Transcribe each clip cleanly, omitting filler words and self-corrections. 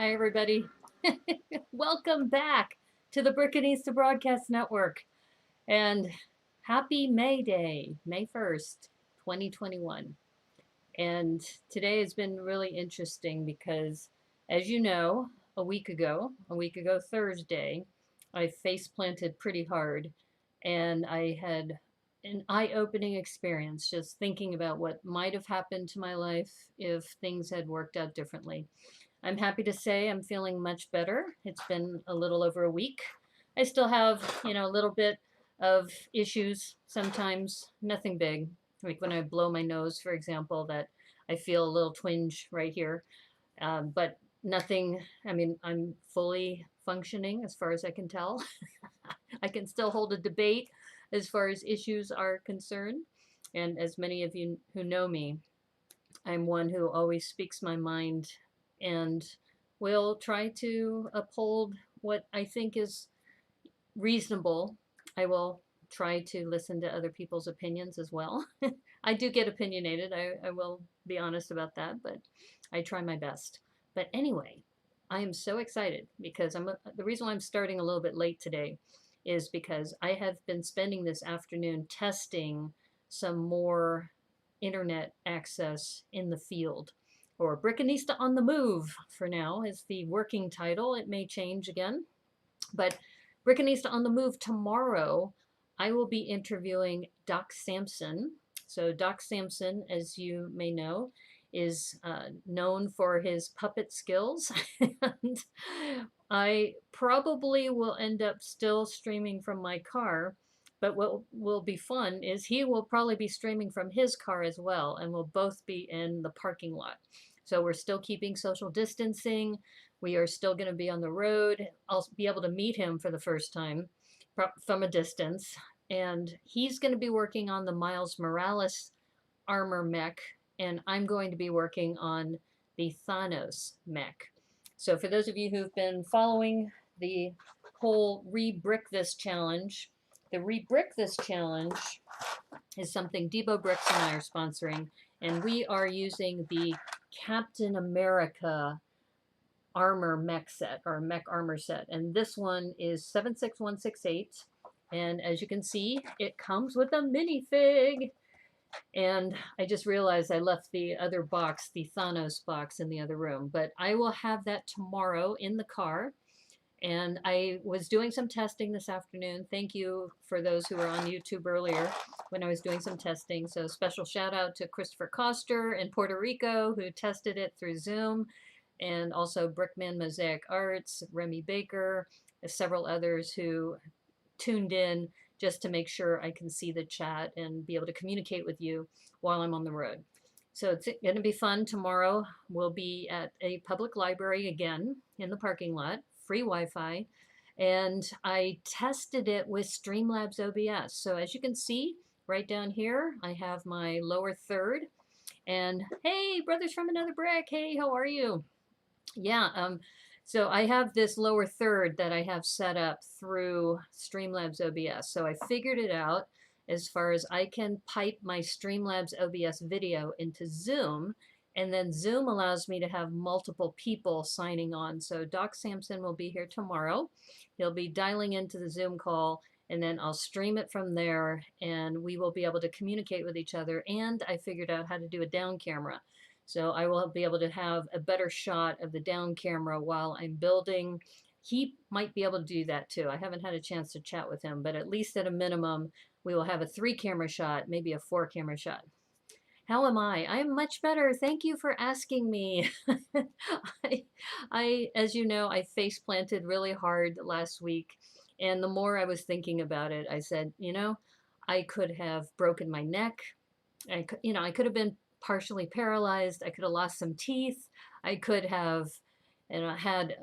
Hi, everybody. Welcome back to the Brickanista Broadcast Network. And happy May Day, May 1st, 2021. And today has been really interesting because, as you know, a week ago Thursday, I face planted pretty hard and I had an eye opening experience just thinking about what might have happened to my life if things had worked out differently. I'm happy to say I'm feeling much better. It's been a little over a week. I still have, a little bit of issues sometimes, nothing big. Like when I blow my nose, for example, that I feel a little twinge right here. But nothing, I'm fully functioning as far as I can tell. I can still hold a debate as far as issues are concerned. And as many of you who know me, I'm one who always speaks my mind and will try to uphold what I think is reasonable. I will try to listen to other people's opinions as well. I do get opinionated. I will be honest about that, but I try my best. But anyway, I am so excited because the reason why I'm starting a little bit late today is because I have been spending this afternoon testing some more internet access in the field. Or Brickanista on the Move for now is the working title. It may change again. But Brickanista on the Move tomorrow, I will be interviewing Doc Sampson. So Doc Sampson, as you may know, is known for his puppet skills. And I probably will end up still streaming from my car. But what will be fun is he will probably be streaming from his car as well, and we'll both be in the parking lot. So we're still keeping social distancing. We are still going to be on the road. I'll be able to meet him for the first time from a distance. And he's going to be working on the Miles Morales armor mech, and I'm going to be working on the Thanos mech. So for those of you who've been following the whole Rebrick This challenge, the Rebrick This challenge is something Debo Bricks and I are sponsoring, and we are using the Captain America armor mech set, or mech armor set, and this one is 76168, and as you can see, it comes with a minifig. And I just realized I left the other box, the Thanos box, in the other room, but I will have that tomorrow in the car. And I was doing some testing this afternoon. Thank you for those who were on YouTube earlier when I was doing some testing. So special shout out to Christopher Coster in Puerto Rico who tested it through Zoom, and also Brickman Mosaic Arts, Remy Baker, several others who tuned in just to make sure I can see the chat and be able to communicate with you while I'm on the road. So it's going to be fun. Tomorrow we'll be at a public library again in the parking lot, free Wi-Fi, and I tested it with Streamlabs OBS. So as you can see right down here, I have my lower third, and hey, brothers from another brick, hey, how are you? Yeah, so I have this lower third that I have set up through Streamlabs OBS. So I figured it out as far as I can pipe my Streamlabs OBS video into Zoom, and then Zoom allows me to have multiple people signing on. So Doc Sampson will be here tomorrow. He'll be dialing into the Zoom call, and then I'll stream it from there, and we will be able to communicate with each other. And I figured out how to do a down camera. So I will be able to have a better shot of the down camera while I'm building. He might be able to do that too. I haven't had a chance to chat with him, but at least at a minimum, we will have a 3-camera shot, maybe a 4-camera shot. How am I? I am much better. Thank you for asking me. As you know, I face planted really hard last week. And the more I was thinking about it, I said, I could have broken my neck. I could have been partially paralyzed. I could have lost some teeth. I could have had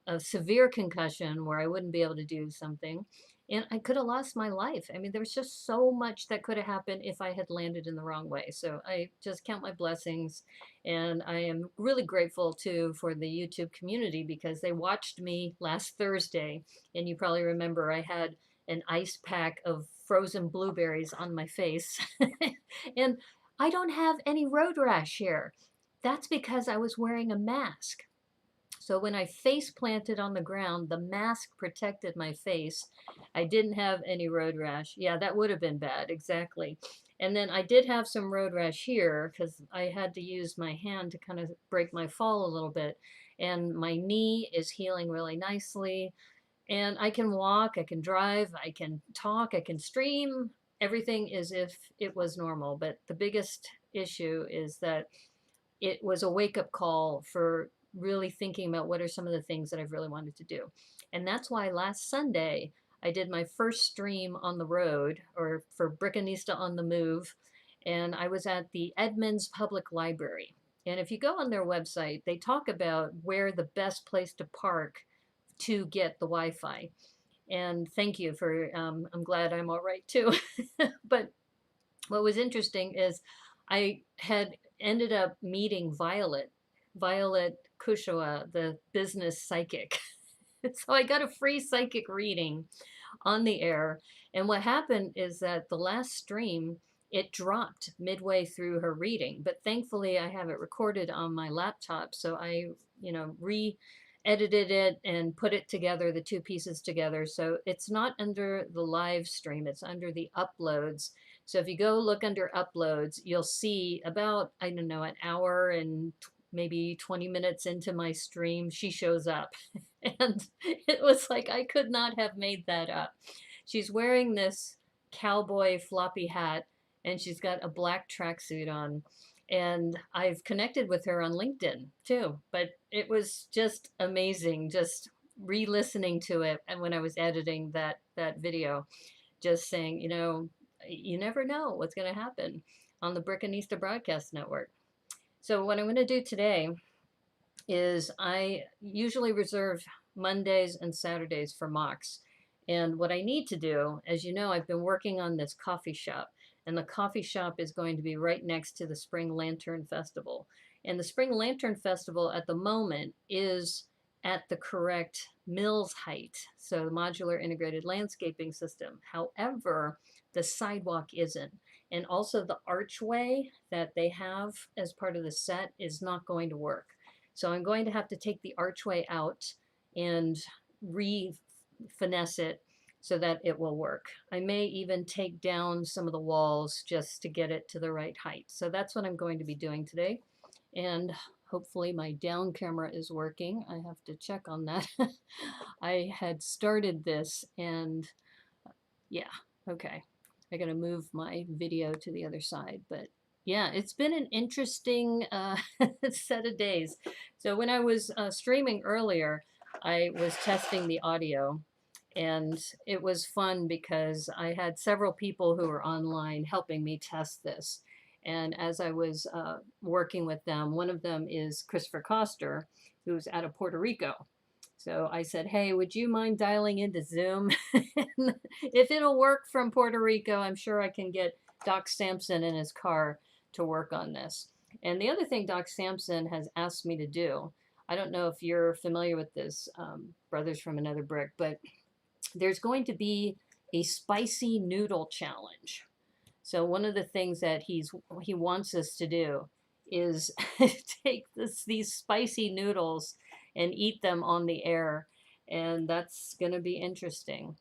a severe concussion where I wouldn't be able to do something. And I could have lost my life. I mean, there was just so much that could have happened if I had landed in the wrong way. So I just count my blessings. And I am really grateful, too, for the YouTube community because they watched me last Thursday. And you probably remember I had an ice pack of frozen blueberries on my face. And I don't have any road rash here. That's because I was wearing a mask. So when I face planted on the ground, the mask protected my face. I didn't have any road rash. Yeah, that would have been bad, exactly. And then I did have some road rash here because I had to use my hand to kind of break my fall a little bit. And my knee is healing really nicely. And I can walk, I can drive, I can talk, I can stream. Everything is if it was normal. But the biggest issue is that it was a wake up call for really thinking about what are some of the things that I've really wanted to do. And that's why last Sunday I did my first stream on the road, or for Brickanista on the Move. And I was at the Edmonds Public Library. And if you go on their website, they talk about where the best place to park to get the Wi Fi. And thank you for, I'm glad I'm all right too. But what was interesting is I had ended up meeting Violet Kushoa, the business psychic. So I got a free psychic reading on the air. And what happened is that the last stream, it dropped midway through her reading. But thankfully, I have it recorded on my laptop. So I, re-edited it and put it together, the two pieces together. So it's not under the live stream, it's under the uploads. So if you go look under uploads, you'll see about, I don't know, an hour and maybe 20 minutes into my stream, she shows up. And it was like, I could not have made that up. She's wearing this cowboy floppy hat and she's got a black tracksuit on. And I've connected with her on LinkedIn too. But it was just amazing, just re-listening to it. And when I was editing that video, just saying, you never know what's going to happen on the Brickanista Broadcast Network. So what I'm going to do today is I usually reserve Mondays and Saturdays for MOCs. And what I need to do, as you know, I've been working on this coffee shop, and the coffee shop is going to be right next to the Spring Lantern Festival. And the Spring Lantern Festival at the moment is at the correct mills height, so the Modular Integrated Landscaping System. However, the sidewalk isn't. And also the archway that they have as part of the set is not going to work. So I'm going to have to take the archway out and re-finesse it so that it will work. I may even take down some of the walls just to get it to the right height. So that's what I'm going to be doing today. And hopefully my down camera is working. I have to check on that. I had started this and yeah, okay. I gotta move my video to the other side, but yeah, it's been an interesting set of days. So when I was streaming earlier, I was testing the audio, and it was fun because I had several people who were online helping me test this. And as I was working with them, one of them is Christopher Coster, who's out of Puerto Rico. So I said, hey, would you mind dialing into Zoom? If it'll work from Puerto Rico, I'm sure I can get Doc Sampson in his car to work on this. And the other thing Doc Sampson has asked me to do, I don't know if you're familiar with this, Brothers from Another Brick, but there's going to be a spicy noodle challenge. So one of the things that he wants us to do is take these spicy noodles and eat them on the air. And that's going to be interesting.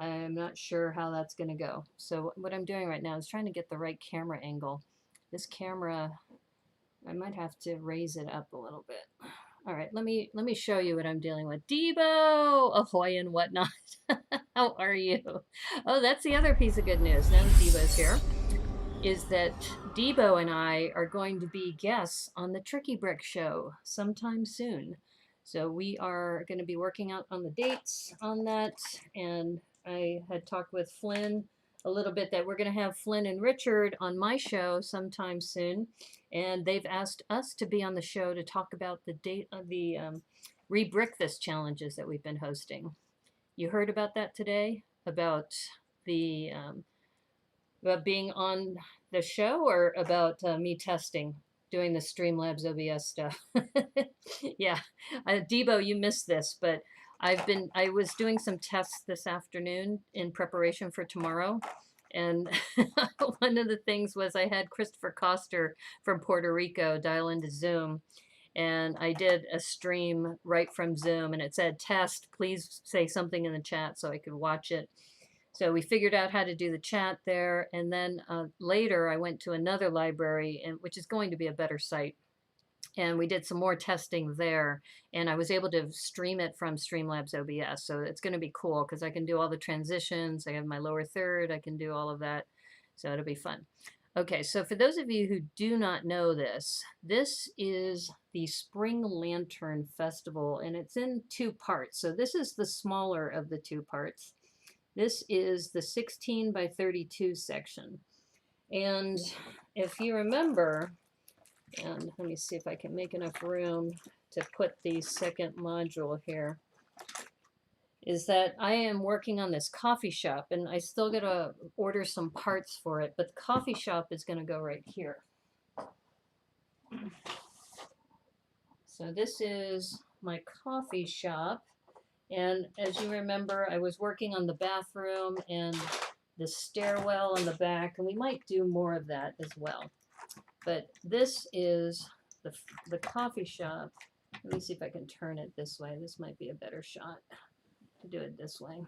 I'm not sure how that's going to go. So what I'm doing right now is trying to get the right camera angle. This camera, I might have to raise it up a little bit. All right, let me show you what I'm dealing with. Debo, ahoy and whatnot. How are you? Oh, that's the other piece of good news. Now Debo's here. Is that Debo and I are going to be guests on the Tricky Brick Show sometime soon. So we are going to be working out on the dates on that. And I had talked with Flynn a little bit that we're going to have Flynn and Richard on my show sometime soon. And they've asked us to be on the show to talk about the date of the Re-Brick This challenges that we've been hosting. You heard about that today? About the about being on the show, or about me testing, doing the Streamlabs OBS stuff? Yeah, Debo, you missed this, but I was doing some tests this afternoon in preparation for tomorrow. And one of the things was I had Christopher Coster from Puerto Rico dial into Zoom. And I did a stream right from Zoom, and it said, test, please say something in the chat so I could watch it. So we figured out how to do the chat there. And then later I went to another library, which is going to be a better site. And we did some more testing there. And I was able to stream it from Streamlabs OBS. So it's going to be cool because I can do all the transitions. I have my lower third. I can do all of that. So it'll be fun. Okay, so for those of you who do not know this, this is the Spring Lantern Festival, and it's in two parts. So this is the smaller of the two parts. This is the 16 by 32 section. And if you remember, and let me see if I can make enough room to put the second module here, is that I am working on this coffee shop, and I still got to order some parts for it, but the coffee shop is going to go right here. So this is my coffee shop, and as you remember, I was working on the bathroom and the stairwell in the back, and we might do more of that as well. But this is the coffee shop. Let me see if I can turn it this way. This might be a better shot to do it this way.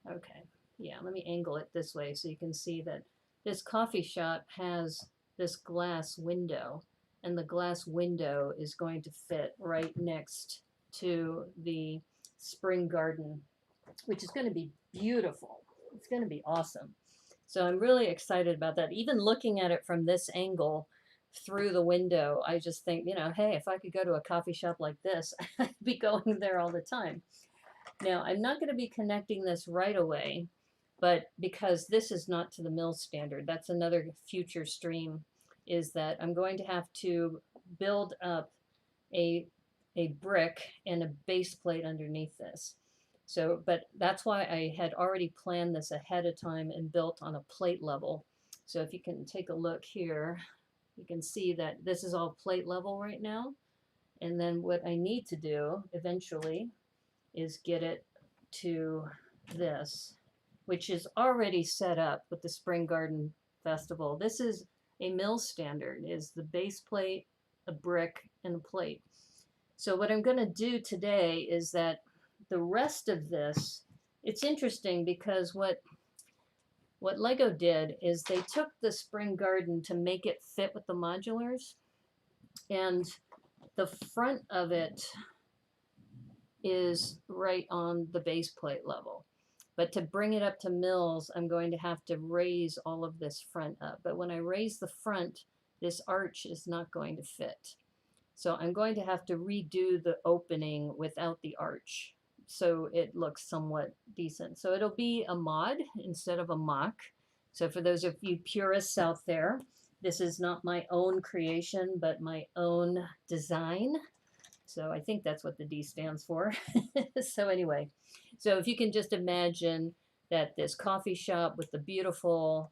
Okay, yeah, let me angle it this way so you can see that this coffee shop has this glass window, and the glass window is going to fit right next to the spring garden, which is going to be beautiful. It's going to be awesome. So I'm really excited about that. Even looking at it from this angle through the window, I just think, you know, hey, if I could go to a coffee shop like this, I'd be going there all the time. Now, I'm not going to be connecting this right away, but because this is not to the mill standard, that's another future stream, is that I'm going to have to build up a brick and a base plate underneath this. So, but that's why I had already planned this ahead of time and built on a plate level. So if you can take a look here, you can see that this is all plate level right now. And then what I need to do eventually is get it to this, which is already set up with the Spring Garden Festival. This is a mill standard, is the base plate, a brick, and a plate. So what I'm going to do today is that the rest of this, it's interesting because what Lego did is they took the Spring Garden to make it fit with the modulars, and the front of it is right on the base plate level. But to bring it up to mills, I'm going to have to raise all of this front up. But when I raise the front, this arch is not going to fit. So I'm going to have to redo the opening without the arch, so it looks somewhat decent. So it'll be a mod instead of a MOC. So for those of you purists out there, this is not my own creation, but my own design. So I think that's what the D stands for. So anyway, so if you can just imagine that this coffee shop with the beautiful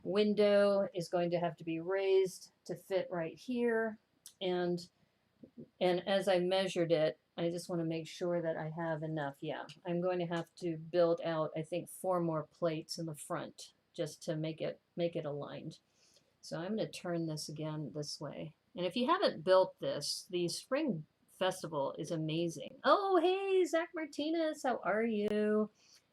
window is going to have to be raised to fit right here. And as I measured it, I just want to make sure that I have enough. Yeah, I'm going to have to build out, I think, 4 more plates in the front just to make it aligned. So I'm going to turn this again this way. And if you haven't built this, the Spring Festival is amazing. Oh, hey, Zach Martinez, how are you?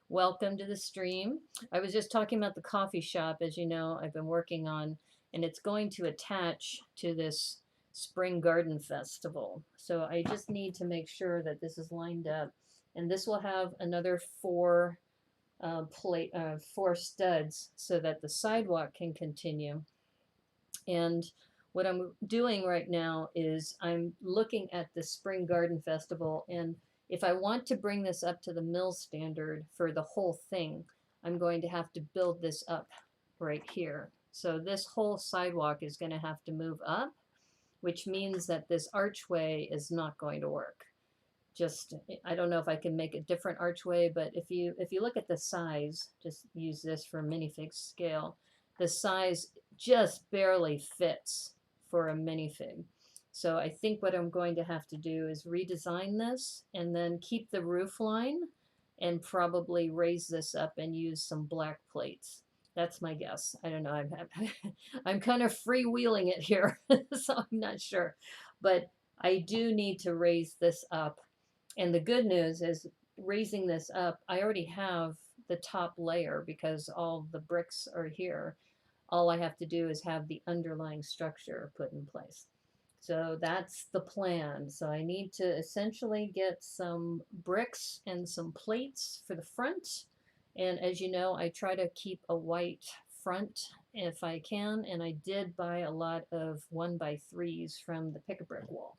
Welcome to the stream. I was just talking about the coffee shop, as you know, I've been working on, and it's going to attach to this Spring Garden Festival. So I just need to make sure that this is lined up, and this will have another 4 studs so that the sidewalk can continue. And what I'm doing right now is I'm looking at the Spring Garden Festival, and if I want to bring this up to the mill standard for the whole thing, I'm going to have to build this up right here. So this whole sidewalk is going to have to move up, which means that this archway is not going to work. Just, I don't know if I can make a different archway, but if you look at the size, just use this for minifig scale, the size just barely fits for a minifig. So I think what I'm going to have to do is redesign this and then keep the roof line and probably raise this up and use some black plates. That's my guess. I don't know. I'm kind of freewheeling it here, so I'm not sure. But I do need to raise this up. And the good news is raising this up, I already have the top layer because all the bricks are here. All I have to do is have the underlying structure put in place. So that's the plan. So I need to essentially get some bricks and some plates for the front. And as you know, I try to keep a white front if I can. And I did buy a lot of 1x3s from the Pick-a-Brick wall.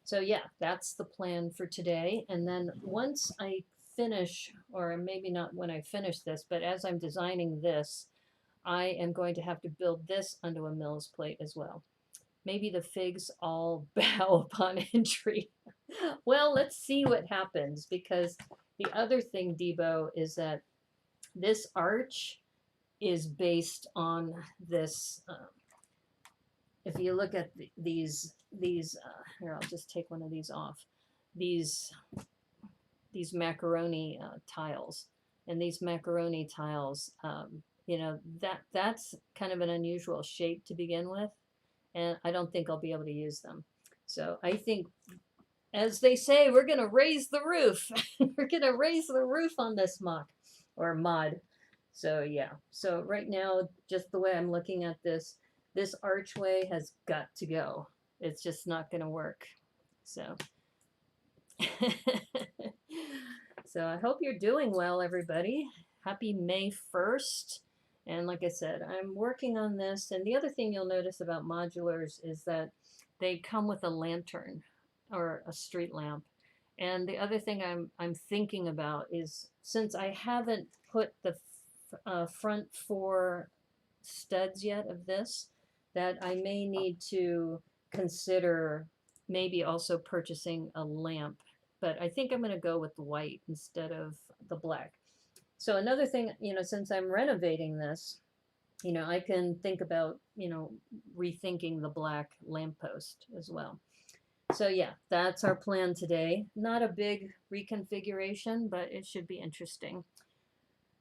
So yeah, that's the plan for today. And then once I finish, or maybe not when I finish this, but as I'm designing this, I am going to have to build this onto a Mills plate as well. Maybe the figs all bow upon entry. Well, let's see what happens, because the other thing, Debo, is that this arch is based on this. If you look at these here, I'll just take one of these off. These macaroni tiles, and these macaroni tiles, you know, that's kind of an unusual shape to begin with, and I don't think I'll be able to use them. So I think, as they say, we're going to raise the roof. We're going to raise the roof on this MOC or mod. So yeah, so right now, just the way I'm looking at this archway has got to go. It's just not going to work. So so I hope you're doing well, everybody. Happy May 1st. And like I said, I'm working on this. And the other thing you'll notice about modulars is that they come with a lantern or a street lamp. And the other thing I'm thinking about is, since I haven't put the front 4 studs yet of this, that I may need to consider maybe also purchasing a lamp. But I think I'm going to go with the white instead of the black. So another thing, you know, since I'm renovating this, you know, I can think about, you know, rethinking the black lamppost as well. So yeah, that's our plan today. Not a big reconfiguration, but it should be interesting.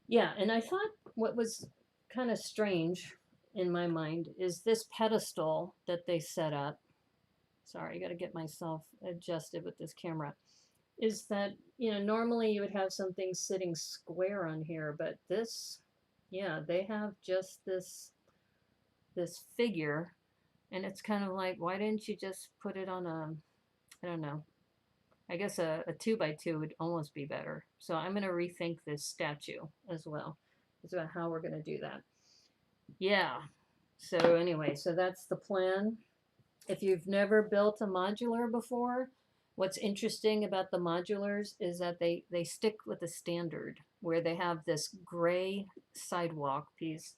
Yeah, and I thought what was kind of strange in my mind is this pedestal that they set up. Sorry, I got to get myself adjusted with this camera. Is that, you know, normally you would have something sitting square on here, but this, yeah, they have just this figure, and it's kind of like, why didn't you just put it on a, I don't know, I guess a 2x2 would almost be better. So I'm going to rethink this statue as well. It's about how we're going to do that. Yeah. So anyway, so that's the plan. If you've never built a modular before, what's interesting about the modulars is that they stick with the standard, where they have this gray sidewalk piece,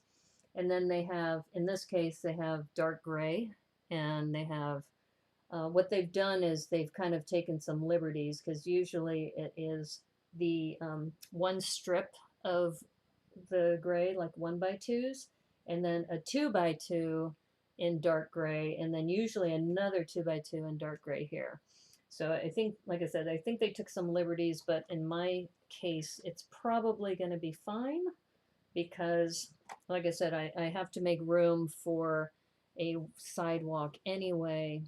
and then they have, in this case, they have dark gray, and they have, what they've done is they've kind of taken some liberties, because usually it is the one strip of the gray, like 1x2s, and then a 2x2 in dark gray, and then usually another 2x2 in dark gray here. So I think, like I said, I think they took some liberties, but in my case, it's probably going to be fine, because, like I said, I have to make room for a sidewalk anyway.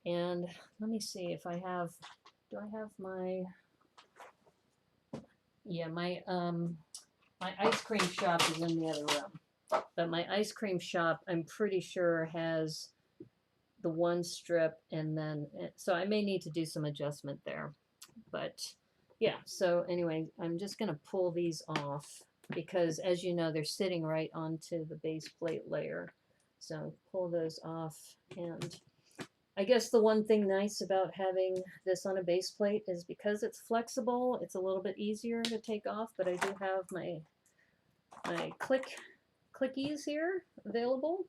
And let me see if I have, do I have my, yeah, my ice cream shop is in the other room. But my ice cream shop, I'm pretty sure, has the one strip, and then, so I may need to do some adjustment there. But yeah, so anyway, I'm just going to pull these off, because as you know, they're sitting right onto the base plate layer. So pull those off. And I guess the one thing nice about having this on a base plate is, because it's flexible, it's a little bit easier to take off. But I do have my clickies here available.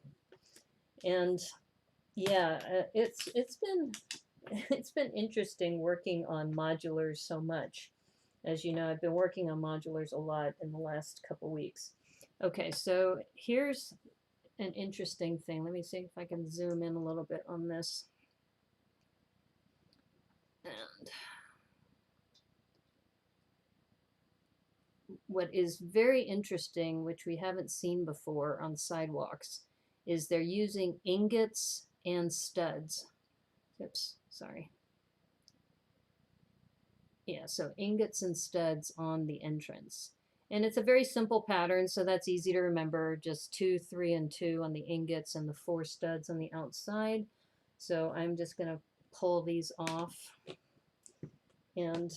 And yeah, it's been interesting working on modulars so much. As you know, I've been working on modulars a lot in the last couple weeks. Okay, so here's an interesting thing. Let me see if I can zoom in a little bit on this. And what is very interesting, which we haven't seen before on sidewalks, is they're using ingots and studs. Oops, sorry. Yeah, so ingots and studs on the entrance. And it's a very simple pattern, so that's easy to remember. Just 2, 3, and 2 on the ingots and the 4 studs on the outside. So I'm just going to pull these off, and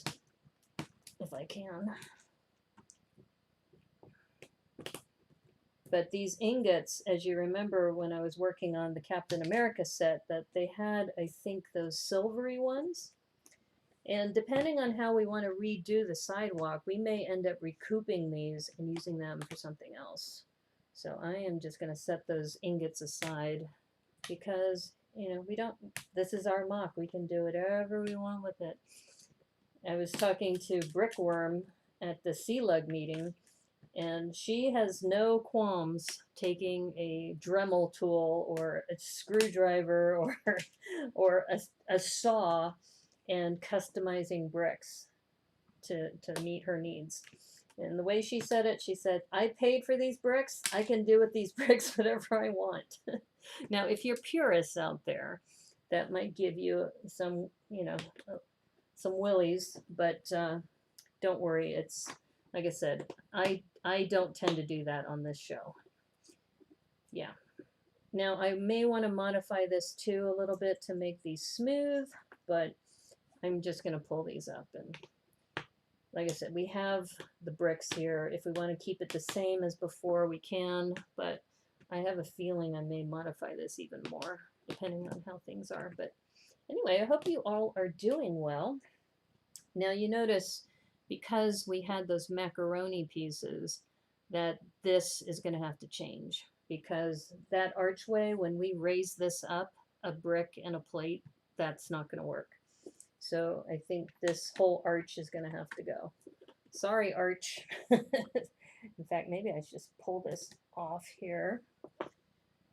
if I can. But these ingots, as you remember when I was working on the Captain America set, that they had, I think, those silvery ones. And depending on how we want to redo the sidewalk, we may end up recouping these and using them for something else. So I am just going to set those ingots aside because, you know, we don't, this is our MOC. We can do whatever we want with it. I was talking to Brickworm at the Sea Lug meeting, and she has no qualms taking a Dremel tool or a screwdriver or a saw and customizing bricks to meet her needs. And the way she said it, she said, I paid for these bricks. I can do with these bricks whatever I want. Now, if you're purists out there, that might give you some, you know, some willies, but don't worry. It's, like I said, I don't tend to do that on this show. Yeah. Now, I may want to modify this too a little bit to make these smooth, but I'm just going to pull these up. And like I said, we have the bricks here. If we want to keep it the same as before, we can, but I have a feeling I may modify this even more depending on how things are. But anyway, I hope you all are doing well. Now you notice, because we had those macaroni pieces, that this is going to have to change, because that archway, when we raise this up a brick and a plate, that's not going to work. So I think this whole arch is going to have to go. Sorry, arch. In fact, maybe I should just pull this off here.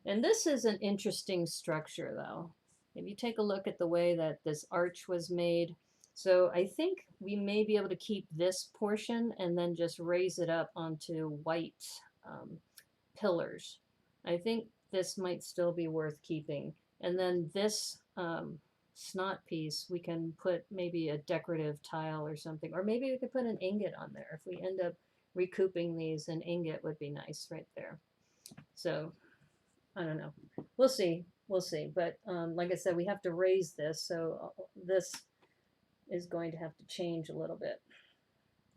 And this is an interesting structure, though. If you take a look at the way that this arch was made, so I think we may be able to keep this portion and then just raise it up onto white pillars. I think this might still be worth keeping. And then this snot piece, we can put maybe a decorative tile or something, or maybe we could put an ingot on there. If we end up recouping these, an ingot would be nice right there. So I don't know. We'll see. We'll see. But like I said, we have to raise this, so this is going to have to change a little bit.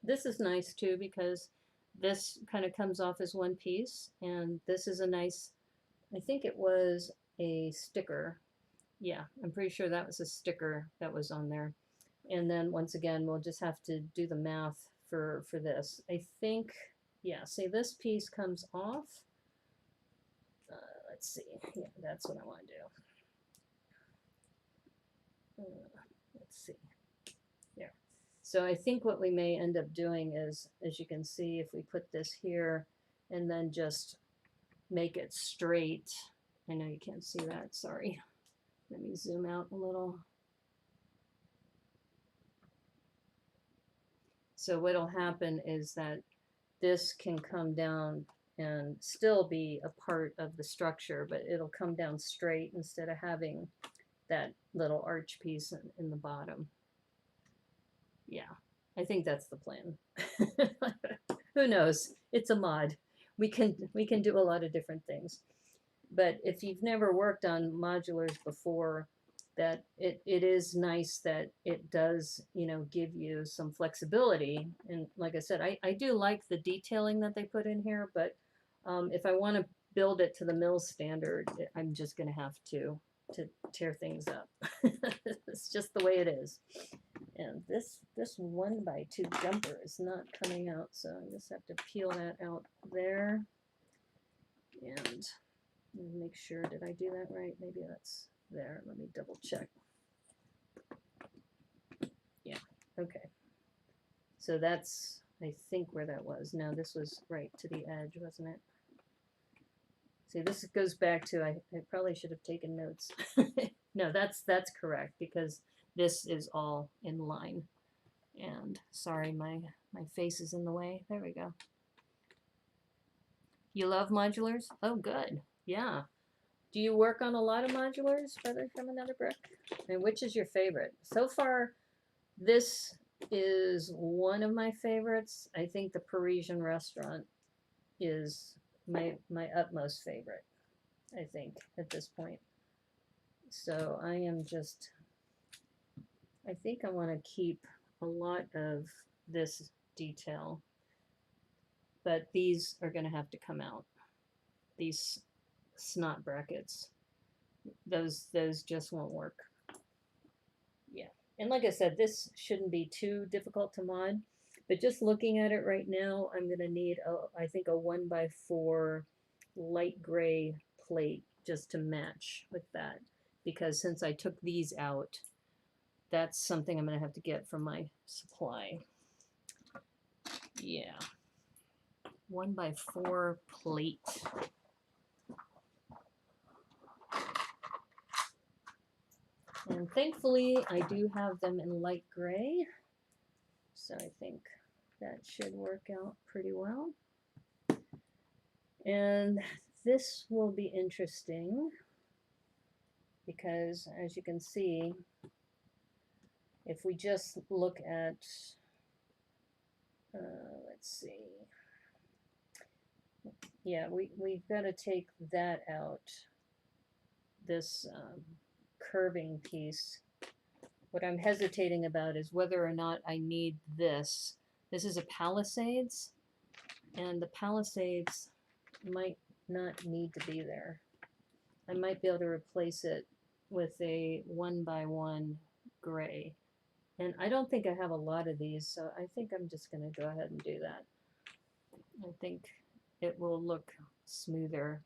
This is nice too, because this kind of comes off as one piece, and this is a nice, I think it was a sticker. Yeah, I'm pretty sure that was a sticker that was on there. And then once again, we'll just have to do the math for this. I think, yeah, see, this piece comes off. Let's see. Yeah, that's what I want to do. Let's see. There. So I think what we may end up doing is, as you can see, if we put this here and then just make it straight. I know you can't see that, sorry. Let me zoom out a little. So what'll happen is that this can come down and still be a part of the structure, but it'll come down straight instead of having that little arch piece in the bottom. Yeah, I think that's the plan. Who knows? It's a mod. We can do a lot of different things. But if you've never worked on modulars before, that it is nice that it does, you know, give you some flexibility. And like I said, I do like the detailing that they put in here, but if I want to build it to the mill standard, I'm just going to have to tear things up. It's just the way it is. And this 1x2 jumper is not coming out, so I just have to peel that out there. And make sure, did I do that right? Maybe that's there. Let me double check. Yeah, okay. So that's, I think, where that was. No, this was right to the edge, wasn't it? See, this goes back to, I probably should have taken notes. No, that's correct, because this is all in line. And sorry, my face is in the way. There we go. You love modulars? Oh, good. Yeah. Do you work on a lot of modulars, Brother from Another Brick? And which is your favorite? So far, this is one of my favorites. I think the Parisian restaurant is my utmost favorite, I think, at this point. So I am just, I think I want to keep a lot of this detail, but these are going to have to come out. These snot brackets, those just won't work. Yeah, and like I said, this shouldn't be too difficult to mod, but just looking at it right now, I'm going to need I think a 1x4 light gray plate just to match with that, because since I took these out, that's something I'm going to have to get from my supply. Yeah, 1x4 plate. And thankfully, I do have them in light gray, so I think that should work out pretty well. And this will be interesting because, as you can see, if we just look at, let's see, yeah, we've got to take that out, this curving piece. What I'm hesitating about is whether or not I need this. This is a Palisades, and the Palisades might not need to be there. I might be able to replace it with a 1x1 gray. And I don't think I have a lot of these, so I think I'm just going to go ahead and do that. I think it will look smoother.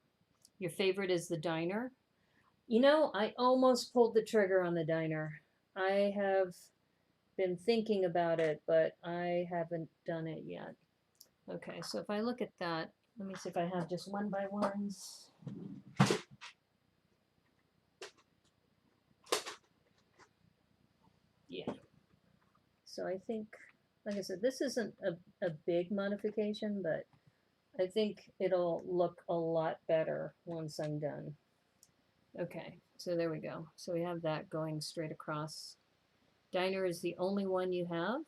Your favorite is the diner. You know, I almost pulled the trigger on the diner. I have been thinking about it, but I haven't done it yet. Okay, so if I look at that, let me see if I have just 1x1s. Yeah. So I think, like I said, this isn't a big modification, but I think it'll look a lot better once I'm done. Okay, so there we go. So we have that going straight across. Diner is the only one you have,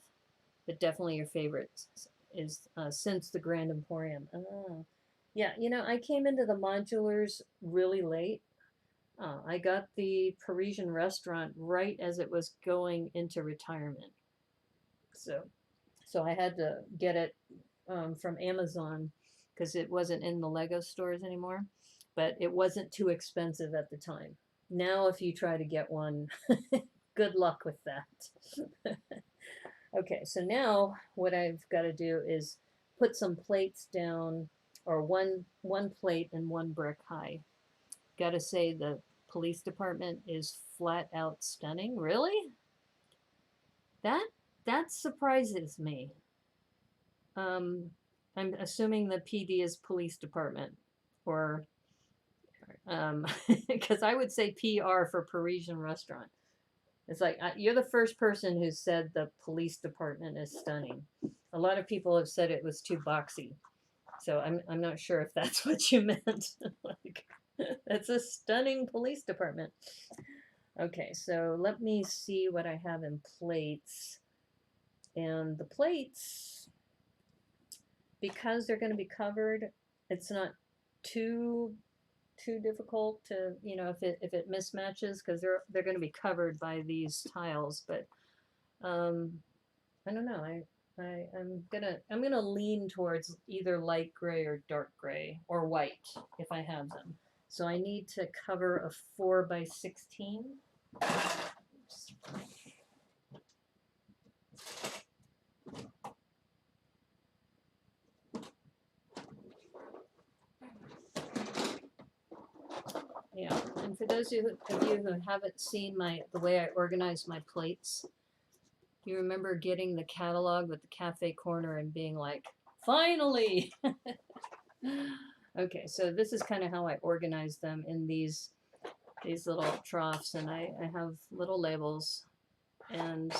but definitely your favorite is since the Grand Emporium. Oh, yeah, you know, I came into the modulars really late. I got the Parisian restaurant right as it was going into retirement. So I had to get it from Amazon because it wasn't in the Lego stores anymore, but it wasn't too expensive at the time. Now, if you try to get one, good luck with that. Okay, so now what I've got to do is put some plates down, or one plate and one brick high. Got to say the police department is flat out stunning. Really? That surprises me. I'm assuming the PD is police department, or because I would say PR for Parisian restaurant. It's like you're the first person who said the police department is stunning. A lot of people have said it was too boxy, so I'm not sure if that's what you meant. Like, that's a stunning police department. Okay, so let me see what I have in plates. And the plates, because they're going to be covered, it's not too difficult to, you know, if it mismatches, because they're going to be covered by these tiles. But I don't know. I'm gonna lean towards either light gray or dark gray or white if I have them. So I need to cover a 4x16. Oops. Yeah, and for those of you who haven't seen the way I organize my plates, do you remember getting the catalog with the cafe corner and being like, finally? Okay, so this is kind of how I organize them in these little troughs, and I have little labels, and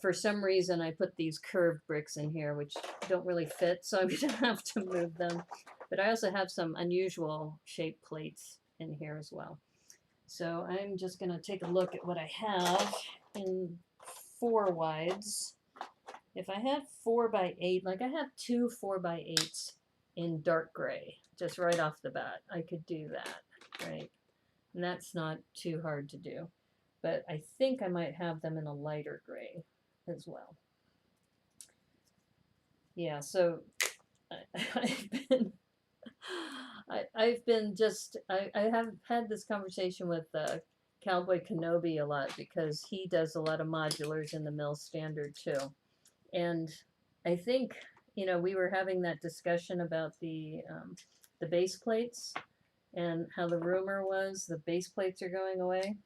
for some reason I put these curved bricks in here which don't really fit, so I'm gonna have to move them. But I also have some unusual shaped plates in here as well. So I'm just going to take a look at what I have in 4 wides. If I had 4x8, like I have 2 4x8s in dark gray, just right off the bat, I could do that, right? And that's not too hard to do. But I think I might have them in a lighter gray as well. Yeah, so I've been just, I have had this conversation with Cowboy Kenobi a lot because he does a lot of modulars in the mill standard too. And I think, you know, we were having that discussion about the base plates and how the rumor was the base plates are going away.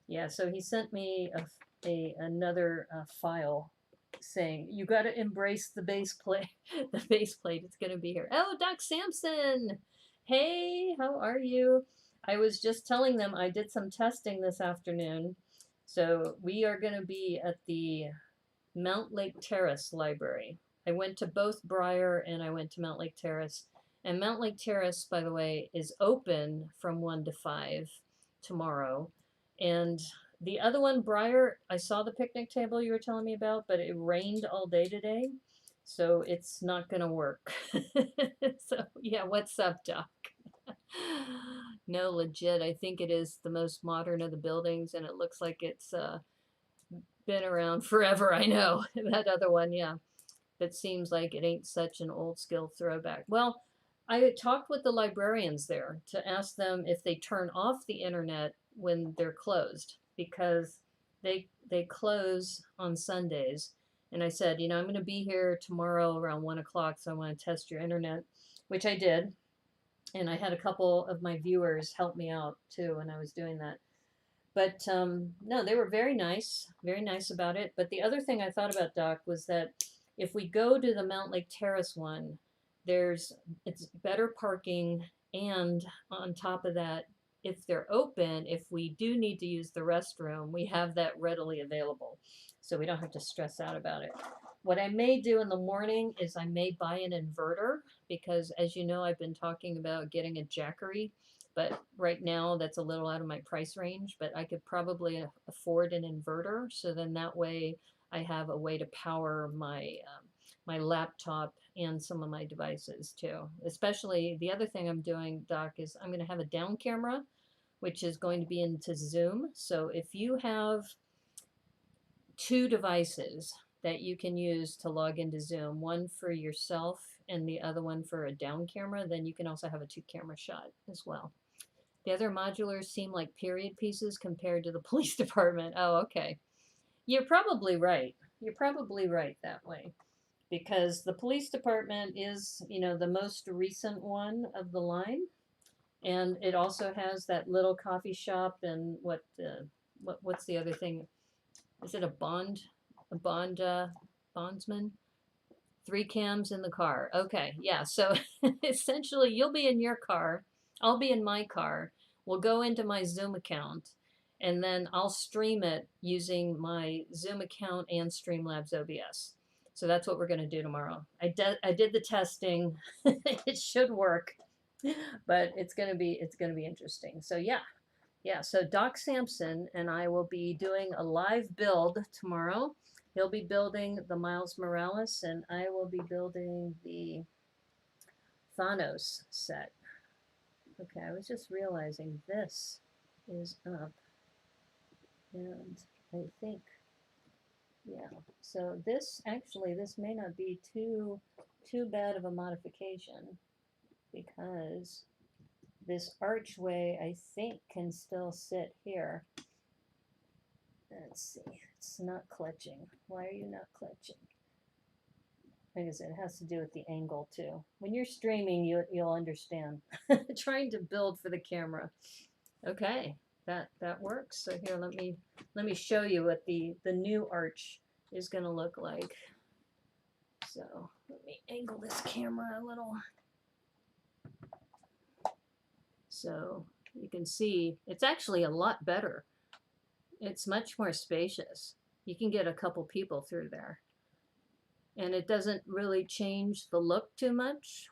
Yeah, so he sent me another file saying you got to embrace the base plate. The base plate, it's going to be here. Oh, Doc Sampson. Hey, how are you? I was just telling them I did some testing this afternoon. So we are going to be at the Mount Lake Terrace Library. I went to both Briar and I went to Mount Lake Terrace. And Mount Lake Terrace, by the way, is open from 1 to 5 tomorrow. And the other one, Briar, I saw the picnic table you were telling me about, but it rained all day today. So it's not going to work. So, yeah, what's up, Doc? No, legit. I think it is the most modern of the buildings, and it looks like it's been around forever. I know. That other one, yeah. That seems like it ain't such an old skill throwback. Well, I talked with the librarians there to ask them if they turn off the internet when they're closed, because they close on Sundays. And I said, you know, I'm going to be here tomorrow around 1 o'clock, so I want to test your internet, which I did. And I had a couple of my viewers help me out too when I was doing that. But no, they were very nice about it. But the other thing I thought about, Doc, was that if we go to the Mount Lake Terrace one, it's better parking, and on top of that, if they're open, if we do need to use the restroom, we have that readily available. So we don't have to stress out about it. What I may do in the morning is I may buy an inverter, because as you know, I've been talking about getting a Jackery, but right now that's a little out of my price range, but I could probably afford an inverter. So then that way I have a way to power my my laptop and some of my devices too. Especially the other thing I'm doing, Doc, is I'm going to have a down camera, which is going to be into Zoom. So if you have 2 devices that you can use to log into Zoom, one for yourself and the other one for a down camera, then you can also have a 2-camera shot as well. The other modulars seem like period pieces compared to the police department. Oh, okay. You're probably right. You're probably right that way. Because the police department is, you know, the most recent one of the line. And it also has that little coffee shop and what's the other thing? Is it a bondsman? 3 cams in the car. Okay, yeah. So essentially, you'll be in your car. I'll be in my car. We'll go into my Zoom account, and then I'll stream it using my Zoom account and Streamlabs OBS. So that's what we're going to do tomorrow. I did the testing. It should work, but it's going to be interesting. So yeah. So Doc Sampson and I will be doing a live build tomorrow. He'll be building the Miles Morales, and I will be building the Thanos set. Okay, I was just realizing this is up, and I think, yeah. So this may not be too bad of a modification, because this archway, I think, can still sit here. Let's see, it's not clutching. Why are you not clutching? Like I said, it has to do with the angle too. When you're streaming, you'll understand. Trying to build for the camera. Okay, that works. So here, let me show you what the new arch is going to look like. So let me angle this camera a little. So you can see it's actually a lot better. It's much more spacious. You can get a couple people through there. And it doesn't really change the look too much.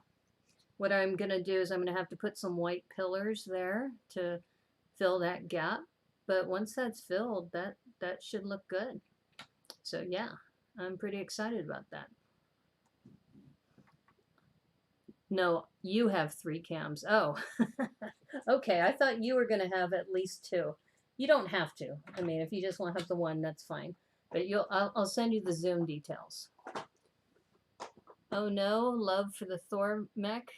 what I'm going to do is I'm going to have to put some white pillars there to fill that gap. But once that's filled, that should look good. So yeah, I'm pretty excited about that. No, you have 3 cams. Oh, okay. I thought you were going to have at least 2. You don't have to. I mean, if you just want to have the one, that's fine. But I'll send you the Zoom details. Oh no, love for the Thor mech.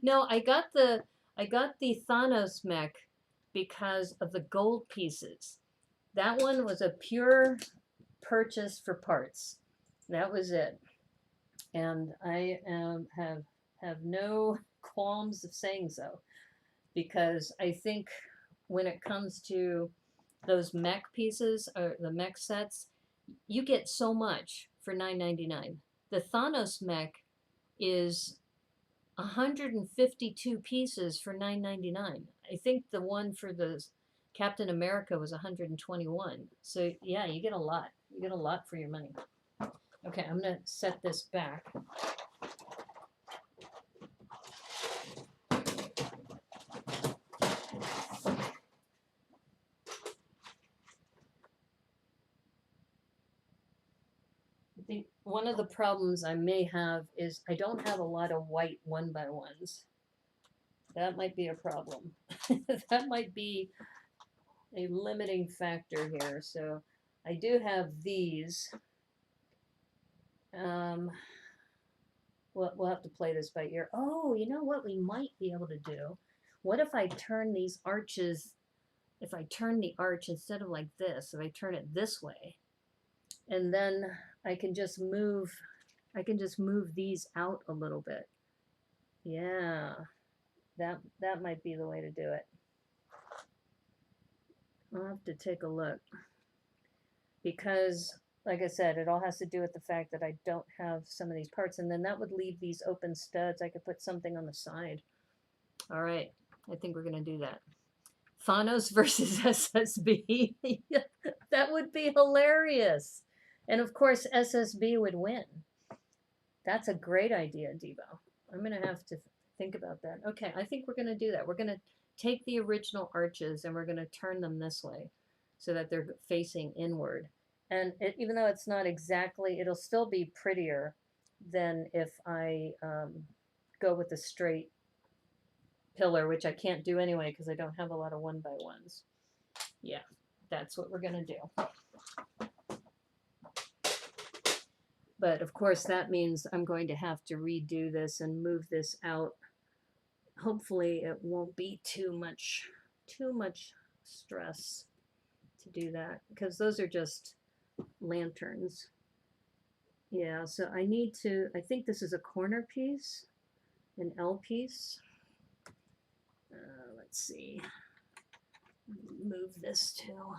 No, I got the Thanos mech because of the gold pieces. That one was a pure purchase for parts. That was it. And I have no qualms of saying so, because I think when it comes to those mech pieces or the mech sets, you get so much for $9.99. The Thanos mech is 152 pieces for $9.99. I think the one for the Captain America was 121. So yeah, you get a lot. You get a lot for your money. Okay, I'm gonna set this back. I think one of the problems I may have is I don't have a lot of white 1x1s. That might be a problem. That might be a limiting factor here. So I do have these. We'll have to play this by ear. Oh, you know what we might be able to do? What if I turn these arches, if I turn the arch instead of like this, if I turn it this way, and then I can just move these out a little bit. Yeah, that might be the way to do it. I'll have to take a look, because like I said, it all has to do with the fact that I don't have some of these parts, and then that would leave these open studs. I could put something on the side. All right, I think we're going to do that. Thanos versus SSB. That would be hilarious. And of course, SSB would win. That's a great idea, Debo. I'm going to have to think about that. Okay, I think we're going to do that. We're going to take the original arches and we're going to turn them this way so that they're facing inward. And even though it's not exactly, it'll still be prettier than if I go with the straight pillar, which I can't do anyway because I don't have a lot of 1x1s. Yeah, that's what we're going to do. But of course, that means I'm going to have to redo this and move this out. Hopefully, it won't be too much stress to do that, because those are just lanterns. Yeah, so I think this is a corner piece, an L piece. Let's see. Move this too.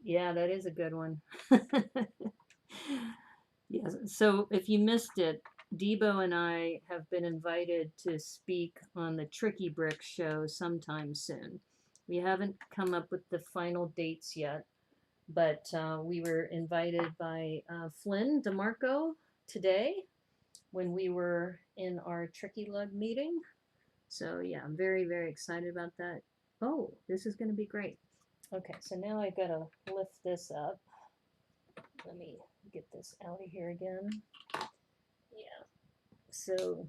Yeah, that is a good one. Yes. So if you missed it, Debo and I have been invited to speak on the Tricky Brick show sometime soon. We haven't come up with the final dates yet, but we were invited by Flynn DeMarco today when we were in our Tricky Lug meeting. So yeah, I'm very, very excited about that. Oh, this is going to be great. Okay, so now I gotta lift this up. Let me get this out of here again. Yeah. So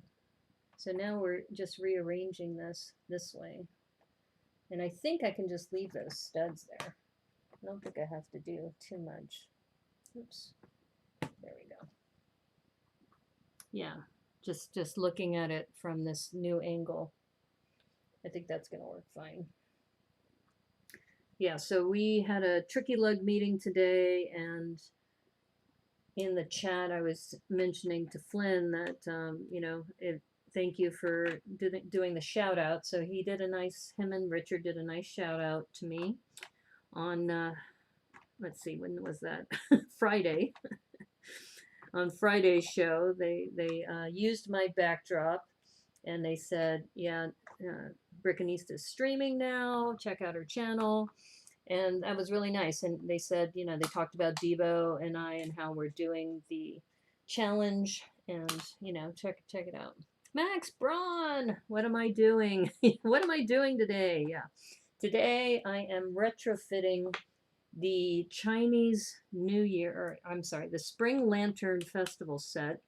now we're just rearranging this way. And I think I can just leave those studs there. I don't think I have to do too much. Oops. There we go. Yeah, just looking at it from this new angle, I think that's going to work fine. Yeah, so we had a Tricky Lug meeting today, and in the chat I was mentioning to Flynn that, thank you for doing the shout out. So he did him and Richard did a nice shout out to me on, let's see, when was that? Friday. On Friday's show, they used my backdrop, and they said, yeah, Brickanista is streaming now, check out her channel. And that was really nice. And they said, they talked about Debo and I and how we're doing the challenge. and, you know, check it out. Max Braun, what am I doing? What am I doing today? Yeah. Today I am retrofitting the Chinese New Year, or I'm sorry, the Spring Lantern Festival set,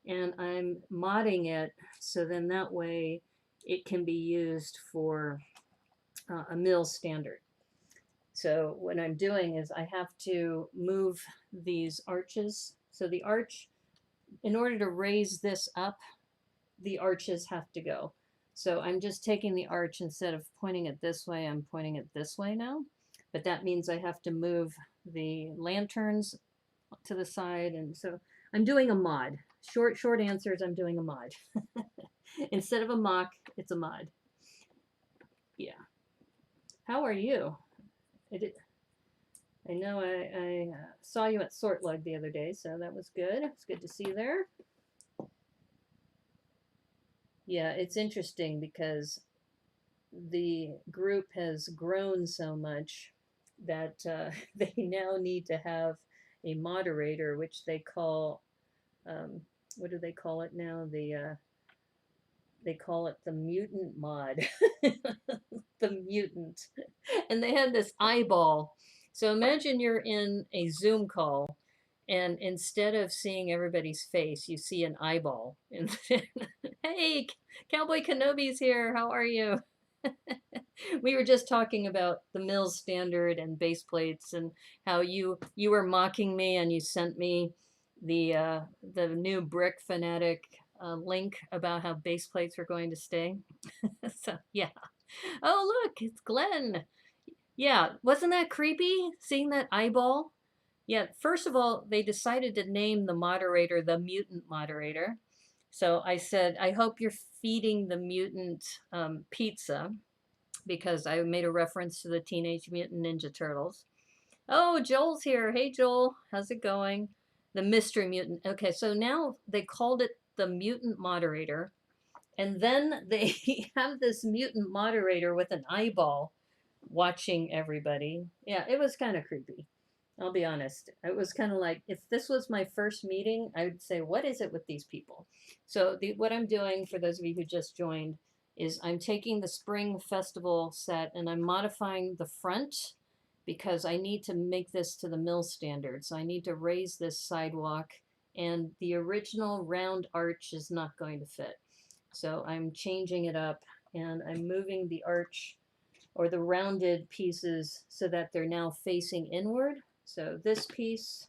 and I'm modding it so then that way it can be used for a mill standard. So what I'm doing is I have to move these arches. So the arch, in order to raise this up, the arches have to go. So I'm just taking the arch, instead of pointing it this way, I'm pointing it this way now. But that means I have to move the lanterns to the side. And so I'm doing a mod. Short answer is I'm doing a mod. Instead of a MOC, it's a mod. Yeah. How are you? I know I saw you at Sort Lug the other day, so that was good. It's good to see you there. Yeah, it's interesting because the group has grown so much that they now need to have a moderator, which they call, what do they call it now? They call it the mutant mod. The mutant. And they had this eyeball. So imagine you're in a Zoom call, and instead of seeing everybody's face, you see an eyeball. And hey, Cowboy Kenobi's here. How are you? We were just talking about the Mills standard and base plates, and how you were mocking me, and you sent me the new Brick Fanatic link about how base plates were going to stay. So yeah. Oh look, it's Glenn. Yeah, wasn't that creepy seeing that eyeball? Yeah, first of all, they decided to name the moderator the mutant moderator. So I said, I hope you're feeding the mutant pizza, because I made a reference to the Teenage Mutant Ninja Turtles. Oh, Joel's here. Hey, Joel. How's it going? The Mystery Mutant. Okay, so now they called it the Mutant Moderator. And then they have this mutant moderator with an eyeball watching everybody. Yeah, it was kind of creepy. I'll be honest. It was kind of like, if this was my first meeting, I would say, what is it with these people? So what I'm doing, for those of you who just joined, is I'm taking the Spring Festival set and I'm modifying the front, because I need to make this to the mill standard. So I need to raise this sidewalk, and the original round arch is not going to fit. So I'm changing it up, and I'm moving the arch, or the rounded pieces, so that they're now facing inward. So this piece,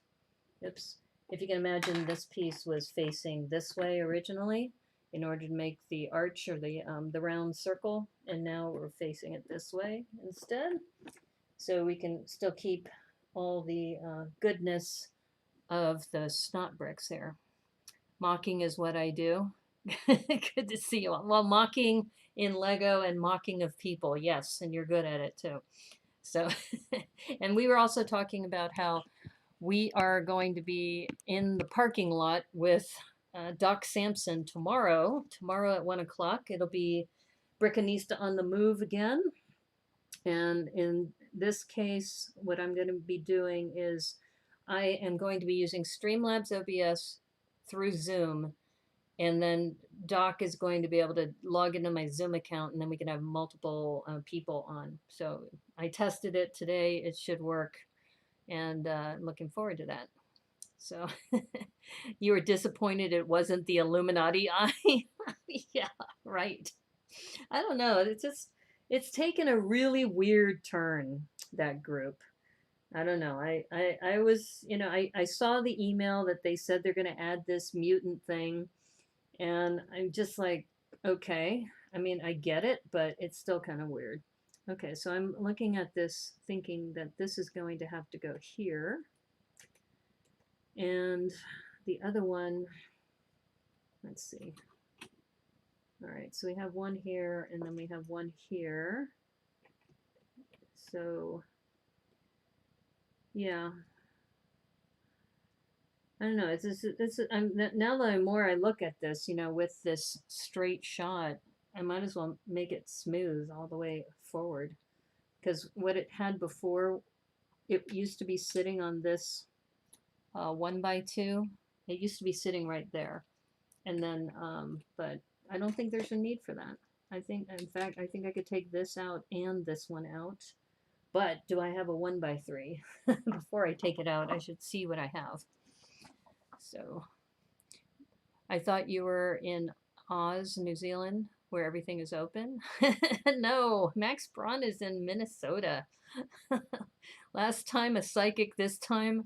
oops, if you can imagine, this piece was facing this way originally in order to make the arch, or the round circle, and now we're facing it this way instead. So we can still keep all the goodness of the snot bricks there. Mocking is what I do. Good to see you all. Well, mocking in Lego and mocking of people, yes, and you're good at it too. So, and we were also talking about how we are going to be in the parking lot with Doc Sampson tomorrow at 1 o'clock. It'll be Brickanista on the move again. And in this case, what I'm going to be doing is I am going to be using Streamlabs OBS through Zoom, and then Doc is going to be able to log into my Zoom account, and then we can have multiple people on. So I tested it today. It should work, and I'm looking forward to that. So you were disappointed it wasn't the Illuminati eye? Yeah, right. I don't know. It's taken a really weird turn, that group. I don't know. I was, I saw the email that they said they're going to add this mutant thing. And I'm just like, okay. I mean, I get it, but it's still kind of weird. Okay, so I'm looking at this thinking that this is going to have to go here. And the other one, let's see. All right, so we have one here, and then we have one here. So, yeah. I don't know. Now that I look at this, with this straight shot, I might as well make it smooth all the way forward. Because what it had before, it used to be sitting on this 1x2. It used to be sitting right there. And then, but I don't think there's a need for that. I think, in fact, I think I could take this out and this one out. But do I have a 1x3? Before I take it out, I should see what I have. So I thought you were in Oz, New Zealand, where everything is open. No, Max Braun is in Minnesota. Last time a psychic, this time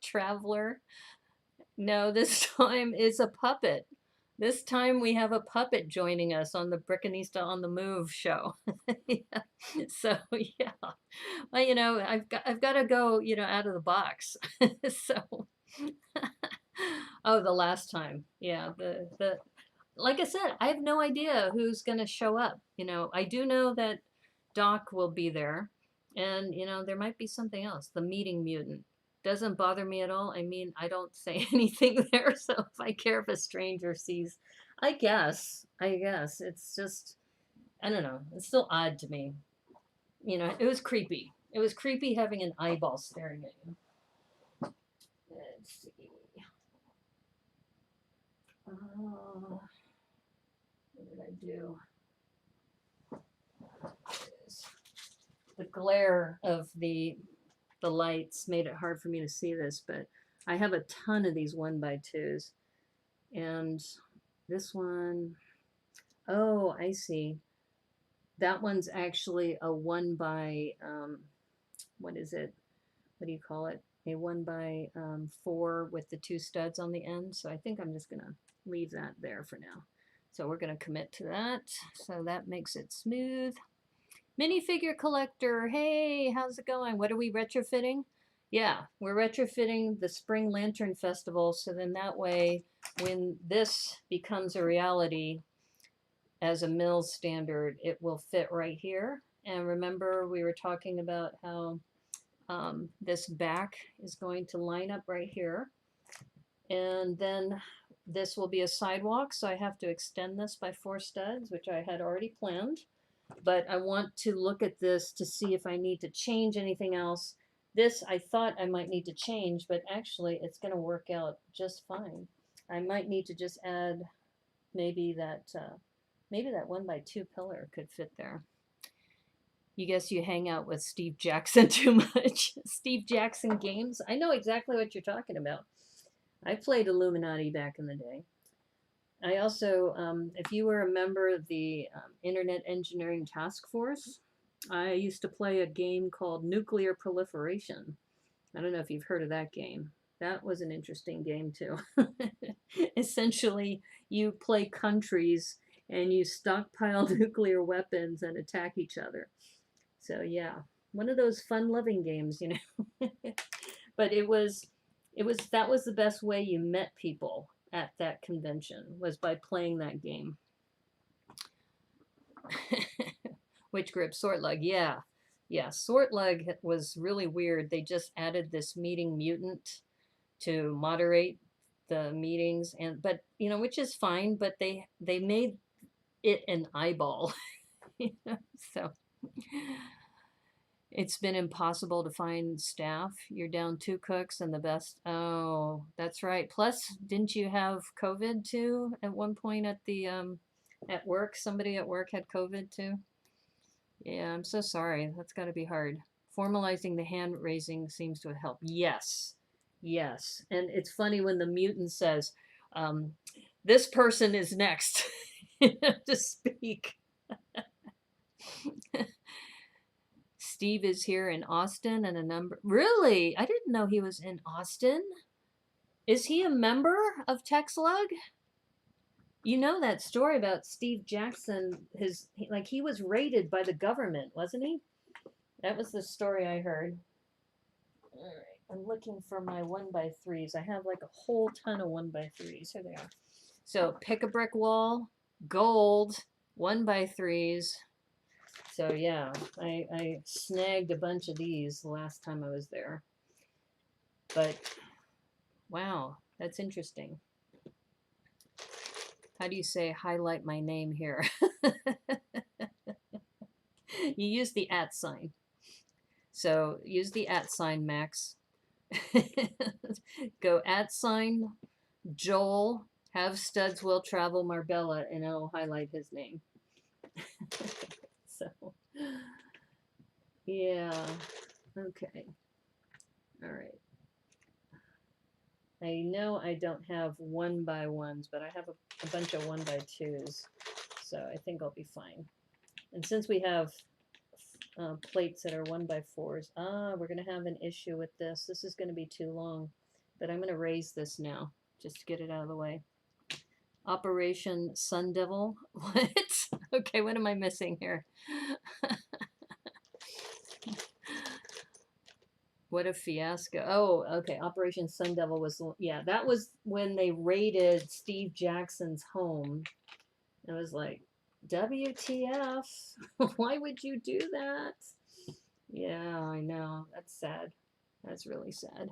traveler. No, this time is a puppet. This time we have a puppet joining us on the Brickanista on the Move show. Yeah. So yeah, well, you know, I've got to go, you know, out of the box. So, oh, the last time, yeah, the like I said, I have no idea who's gonna show up. You know, I do know that Doc will be there, and you know, there might be something else. The meeting mutant doesn't bother me at all. I mean, I don't say anything there, so if I care if a stranger sees, I guess it's just, I don't know. It's still odd to me. You know, it was creepy. It was creepy having an eyeball staring at you. Let's see. What did I do? The glare of the lights made it hard for me to see this, but I have a ton of these 1x2s. And this one, oh, I see. That one's actually a 1x, what is it? What do you call it? A 1x4 with the 2 studs on the end. So I think I'm just going to leave that there for now. So we're going to commit to that. So that makes it smooth. Minifigure collector, hey, how's it going? What are we retrofitting? Yeah, we're retrofitting the Spring Lantern Festival, so then that way, when this becomes a reality as a Mills standard, it will fit right here. And remember, we were talking about how this back is going to line up right here. And then this will be a sidewalk, so I have to extend this by 4 studs, which I had already planned. But I want to look at this to see if I need to change anything else. This I thought I might need to change, but actually it's going to work out just fine. I might need to just add maybe that 1x2 pillar could fit there. You guess you hang out with Steve Jackson too much. Steve Jackson games? I know exactly what you're talking about. I played Illuminati back in the day. I also, if you were a member of the Internet Engineering Task Force, I used to play a game called Nuclear Proliferation. I don't know if you've heard of that game. That was an interesting game too. Essentially, you play countries and you stockpile nuclear weapons and attack each other. So yeah, one of those fun-loving games, you know. But that was the best way you met people at that convention, was by playing that game. Which grip? Sortlug, yeah. Yeah, Sortlug was really weird. They just added this meeting mutant to moderate the meetings, but you know, which is fine, but they made it an eyeball. You know, so it's been impossible to find staff. You're down 2 cooks and the best. Oh, that's right. Plus, didn't you have COVID too at one point at the at work? Somebody at work had COVID too. Yeah, I'm so sorry. That's got to be hard. Formalizing the hand raising seems to help. Yes, yes. And it's funny when the mutant says, "This person is next to speak." Steve is here in Austin and a number. Really? I didn't know he was in Austin. Is he a member of TexLug? You know that story about Steve Jackson, he was raided by the government, wasn't he? That was the story I heard. All right, I'm looking for my 1x3s. I have like a whole ton of 1x3s. Here they are. So pick a brick wall, gold, 1x3s. So yeah, I snagged a bunch of these the last time I was there. But wow, that's interesting. How do you say highlight my name here? You use the @ sign. So use the @ sign, Max. Go @ sign Joel, have studs will travel Marbella, and it'll highlight his name. So, yeah. Okay. All right. I know I don't have 1x1s, but I have a bunch of 1x2s, so I think I'll be fine. And since we have plates that are 1x4s, we're going to have an issue with this. This is going to be too long, but I'm going to raise this now just to get it out of the way. Operation Sun Devil. What? Okay, what am I missing here? What a fiasco. Oh, okay. Operation Sun Devil was, yeah, that was when they raided Steve Jackson's home. It was like, WTF? Why would you do that? Yeah, I know. That's sad. That's really sad.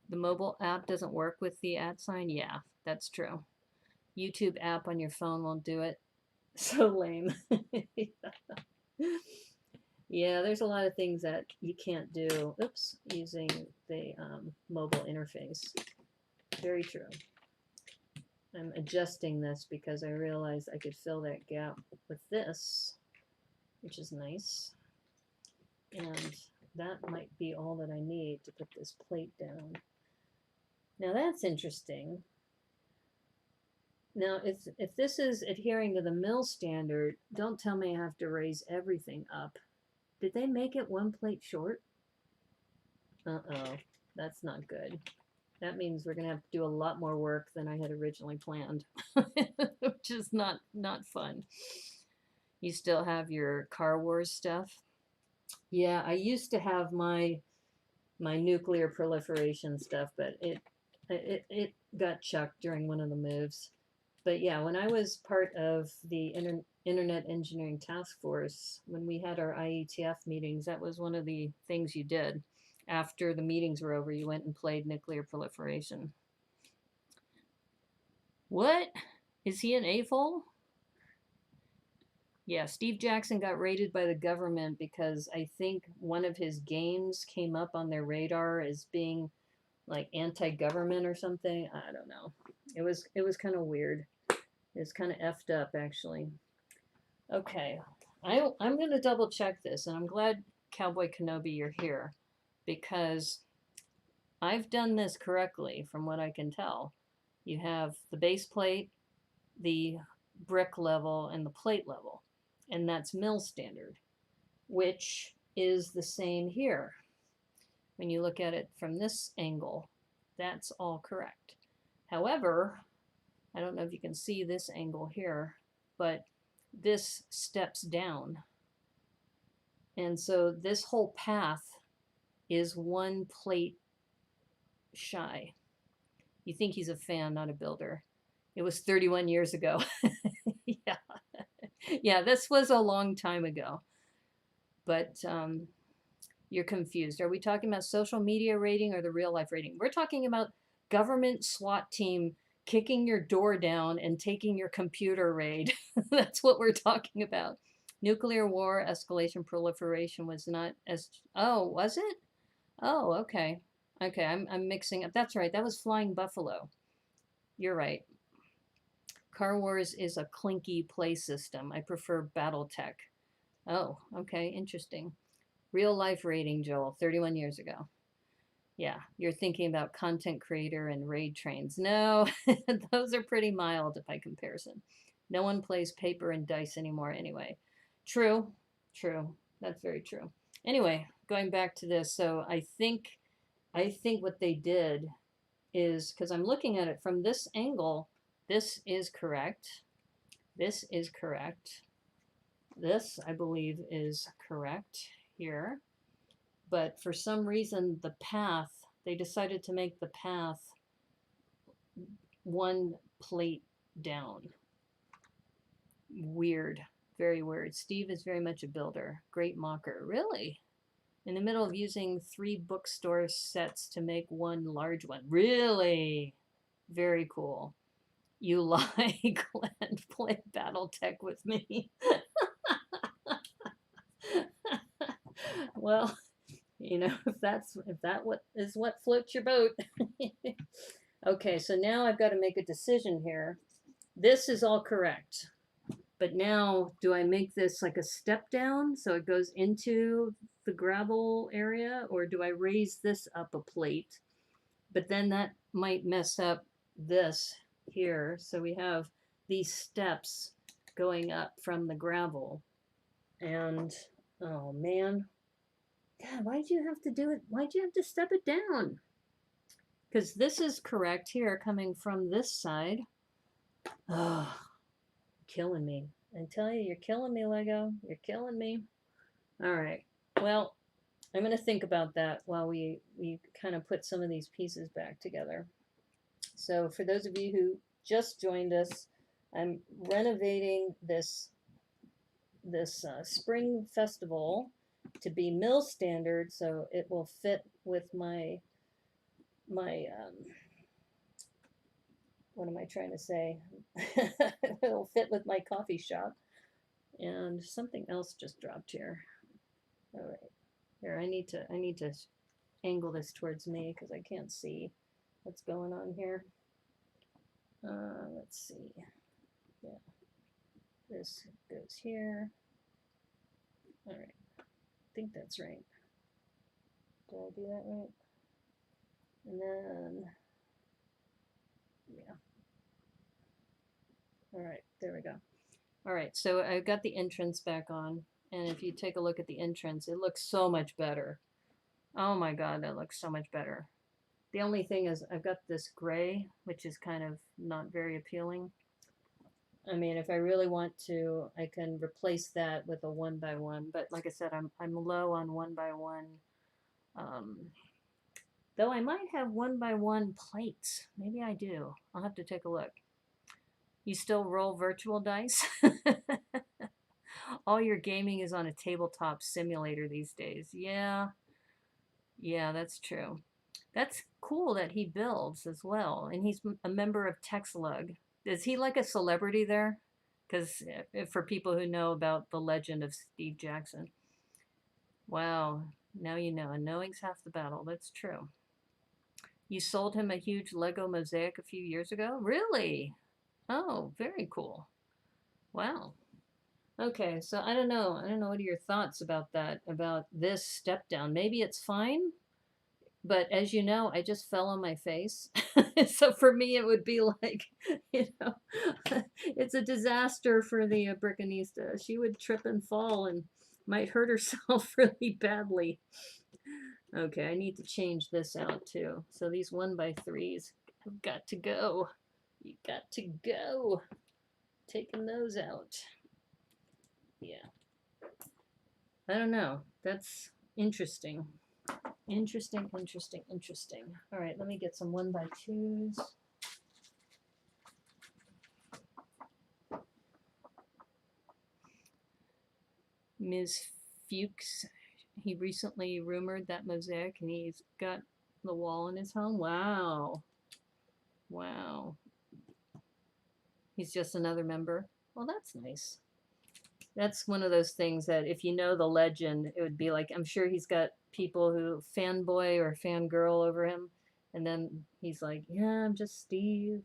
The mobile app doesn't work with the @ sign? Yeah, that's true. YouTube app on your phone won't do it. So lame. Yeah, there's a lot of things that you can't do, oops, using the mobile interface. Very true. I'm adjusting this because I realized I could fill that gap with this, which is nice. And that might be all that I need to put this plate down. Now that's interesting. Now, if this is adhering to the mill standard, don't tell me I have to raise everything up. Did they make it one plate short? Uh-oh, that's not good. That means we're going to have to do a lot more work than I had originally planned, which is not fun. You still have your Car Wars stuff? Yeah, I used to have my nuclear proliferation stuff, but it got chucked during one of the moves. But yeah, when I was part of the Internet Engineering Task Force, when we had our IETF meetings, that was one of the things you did. After the meetings were over, you went and played nuclear proliferation. What? Is he an AFOL? Yeah, Steve Jackson got raided by the government because I think one of his games came up on their radar as being like anti-government or something. I don't know. It was kind of weird. It's kind of effed up, actually. Okay, I'm going to double check this, and I'm glad, Cowboy Kenobi, you're here, because I've done this correctly from what I can tell. You have the base plate, the brick level, and the plate level, and that's mill standard, which is the same here. When you look at it from this angle, that's all correct. However, I don't know if you can see this angle here, but this steps down. And so this whole path is one plate shy. You think he's a fan, not a builder. It was 31 years ago. Yeah. Yeah, this was a long time ago. But you're confused. Are we talking about social media rating or the real life rating? We're talking about government SWAT team kicking your door down and taking your computer raid. That's what we're talking about. Nuclear war, escalation, proliferation was not as... Oh, was it? Oh, okay. Okay, I'm mixing up. That's right. That was Flying Buffalo. You're right. Car Wars is a clinky play system. I prefer BattleTech. Oh, okay. Interesting. Real life rating, Joel, 31 years ago. Yeah, you're thinking about content creator and raid trains. No, those are pretty mild by comparison. No one plays paper and dice anymore anyway. True, true. That's very true. Anyway, going back to this, so I think what they did is, because I'm looking at it from this angle, this is correct. This is correct. This, I believe, is correct here. But for some reason, the path, they decided to make the path one plate down. Weird. Very weird. Steve is very much a builder. Great mocker. Really? In the middle of using 3 bookstore sets to make one large one. Really? Very cool. You lie, Glenn. Play BattleTech with me. Well, you know, if that what floats your boat. Okay, so now I've got to make a decision here. This is all correct. But now, do I make this like a step down so it goes into the gravel area, or do I raise this up a plate? But then that might mess up this here. So we have these steps going up from the gravel. And, oh man, God, why'd you have to do it? Why'd you have to step it down? Because this is correct here coming from this side. Oh, killing me. I tell you, you're killing me, Lego. You're killing me. All right. Well, I'm going to think about that while we kind of put some of these pieces back together. So for those of you who just joined us, I'm renovating this spring festival to be mill standard, so it will fit with my what am I trying to say? It'll fit with my coffee shop. And something else just dropped here. All right, here I need to angle this towards me because I can't see what's going on here. Let's see. Yeah, this goes here. All right, I think that's right. Did I do that right? And then, yeah. All right, there we go. All right, so I've got the entrance back on, and if you take a look at the entrance, it looks so much better. Oh my God, that looks so much better. The only thing is I've got this gray, which is kind of not very appealing. I mean, if I really want to, I can replace that with a 1x1, but like I said, I'm low on 1x1. Though I might have 1x1 plates. Maybe I do. I'll have to take a look. You still roll virtual dice? All your gaming is on a tabletop simulator these days. Yeah, that's true. That's cool that he builds as well, and he's a member of TexLug. Is he like a celebrity there? Because for people who know about the legend of Steve Jackson. Wow, now you know, and knowing's half the battle. That's true. You sold him a huge Lego mosaic a few years ago? Really? Oh, very cool. Wow. Okay, so I don't know. What are your thoughts about that, about this step down? Maybe it's fine, but as you know, I just fell on my face. So for me, it would be like, it's a disaster for the Brickanista. She would trip and fall and might hurt herself really badly. Okay, I need to change this out too. So these 1x3s have got to go. You got to go. Taking those out. Yeah. I don't know. That's interesting. Interesting. All right, let me get some 1x2s. Ms. Fuchs, he recently rumored that mosaic and he's got the wall in his home. Wow. Wow. He's just another member. Well, that's nice. That's one of those things that if you know the legend, it would be like, I'm sure he's got people who fanboy or fangirl over him. And then he's like, yeah, I'm just Steve.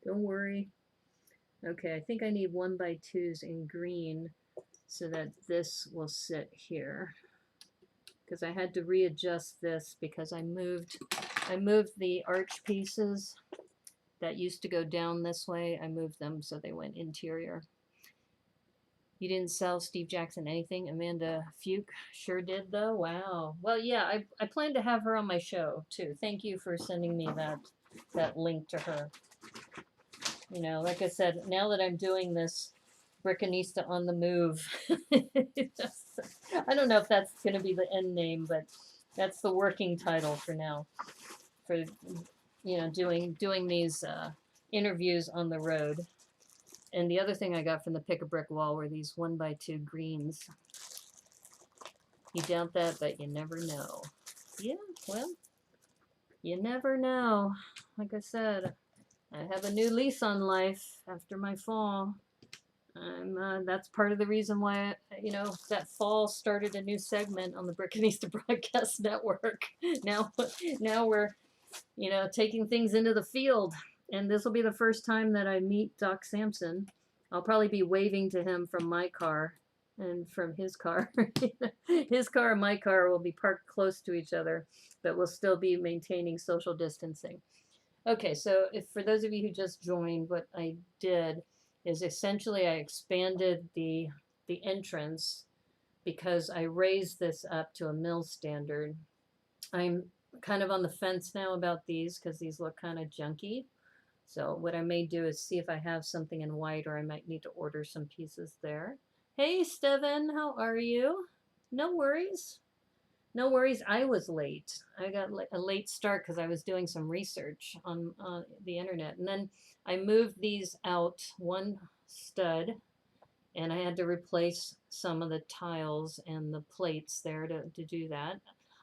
Don't worry. Okay, I think I need 1x2s in green so that this will sit here. Because I had to readjust this because I moved the arch pieces that used to go down this way. I moved them so they went interior. You didn't sell Steve Jackson anything? Amanda Fuke sure did, though. Wow. Well, yeah, I plan to have her on my show, too. Thank you for sending me that link to her. You know, like I said, now that I'm doing this Brickanista on the move, I don't know if that's going to be the end name, but that's the working title for now. For, you know, doing these interviews on the road. And the other thing I got from the Pick a Brick Wall were these 1x2 greens. You doubt that, but you never know. Yeah, well, you never know. Like I said, I have a new lease on life after my fall. That's part of the reason why, you know, that fall started a new segment on the Brickanista Broadcast Network. Now we're you know, taking things into the field. And this will be the first time that I meet Doc Sampson. I'll probably be waving to him from my car and from his car. His car and my car will be parked close to each other, but we'll still be maintaining social distancing. Okay, so if for those of you who just joined, what I did is essentially I expanded the entrance because I raised this up to a mill standard. I'm kind of on the fence now about these because these look kind of junky. So what I may do is see if I have something in white, or I might need to order some pieces there. Hey, Steven, how are you? No worries. No worries, I was late. I got a late start because I was doing some research on the internet. And then I moved these out one stud, and I had to replace some of the tiles and the plates there to do that.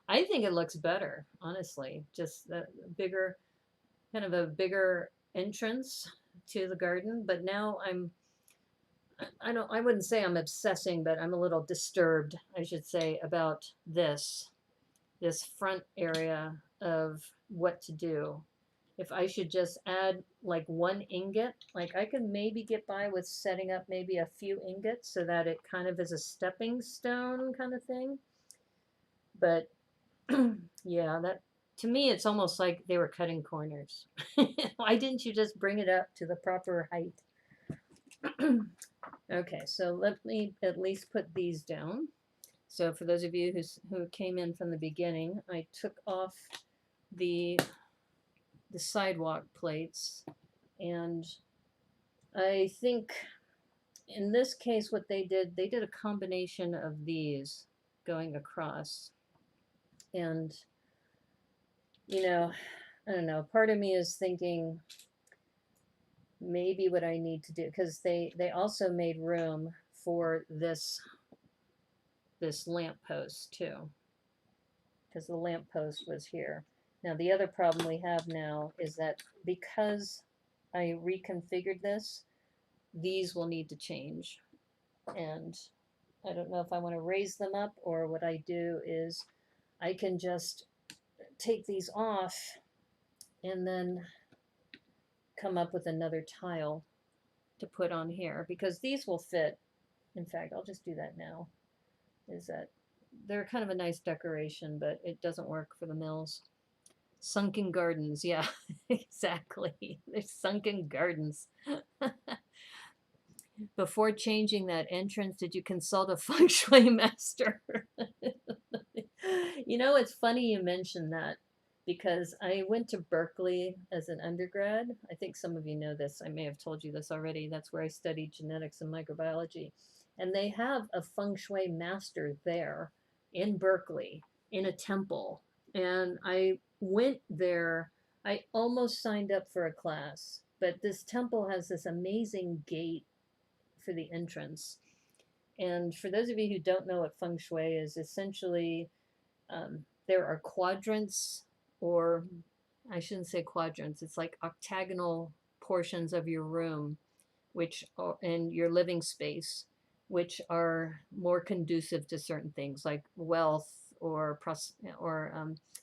I think it looks better, honestly. Just a bigger, kind of a bigger entrance to the garden. But now I wouldn't say I'm obsessing, but I'm a little disturbed, I should say, about this front area of what to do. If I should just add like one ingot, like I could maybe get by with setting up maybe a few ingots so that it kind of is a stepping stone kind of thing. But yeah, that to me it's almost like they were cutting corners. Why didn't you just bring it up to the proper height? Okay, so let me at least put these down. So for those of you who came in from the beginning, I took off the sidewalk plates, and I think in this case what they did a combination of these going across. And you know, I don't know, part of me is thinking maybe what I need to do, because they also made room for this lamp post too, because the lamp post was here. Now the other problem we have now is that because I reconfigured this, these will need to change. And I don't know if I want to raise them up, or what I do is I can just take these off and then come up with another tile to put on here, because these will fit. In fact, I'll just do that now. Is that they're kind of a nice decoration, but it doesn't work for the mills. Sunken gardens, yeah, exactly. They're sunken gardens. Before changing that entrance, did you consult a feng shui master? You know, it's funny you mentioned that, because I went to Berkeley as an undergrad. I think some of you know this. I may have told you this already. That's where I studied genetics and microbiology. And they have a feng shui master there in Berkeley in a temple. And I went there. I almost signed up for a class, but this temple has this amazing gate for the entrance. And for those of you who don't know what feng shui is, essentially there are quadrants, or I shouldn't say quadrants, it's like octagonal portions of your room, which are in your living space, which are more conducive to certain things like wealth or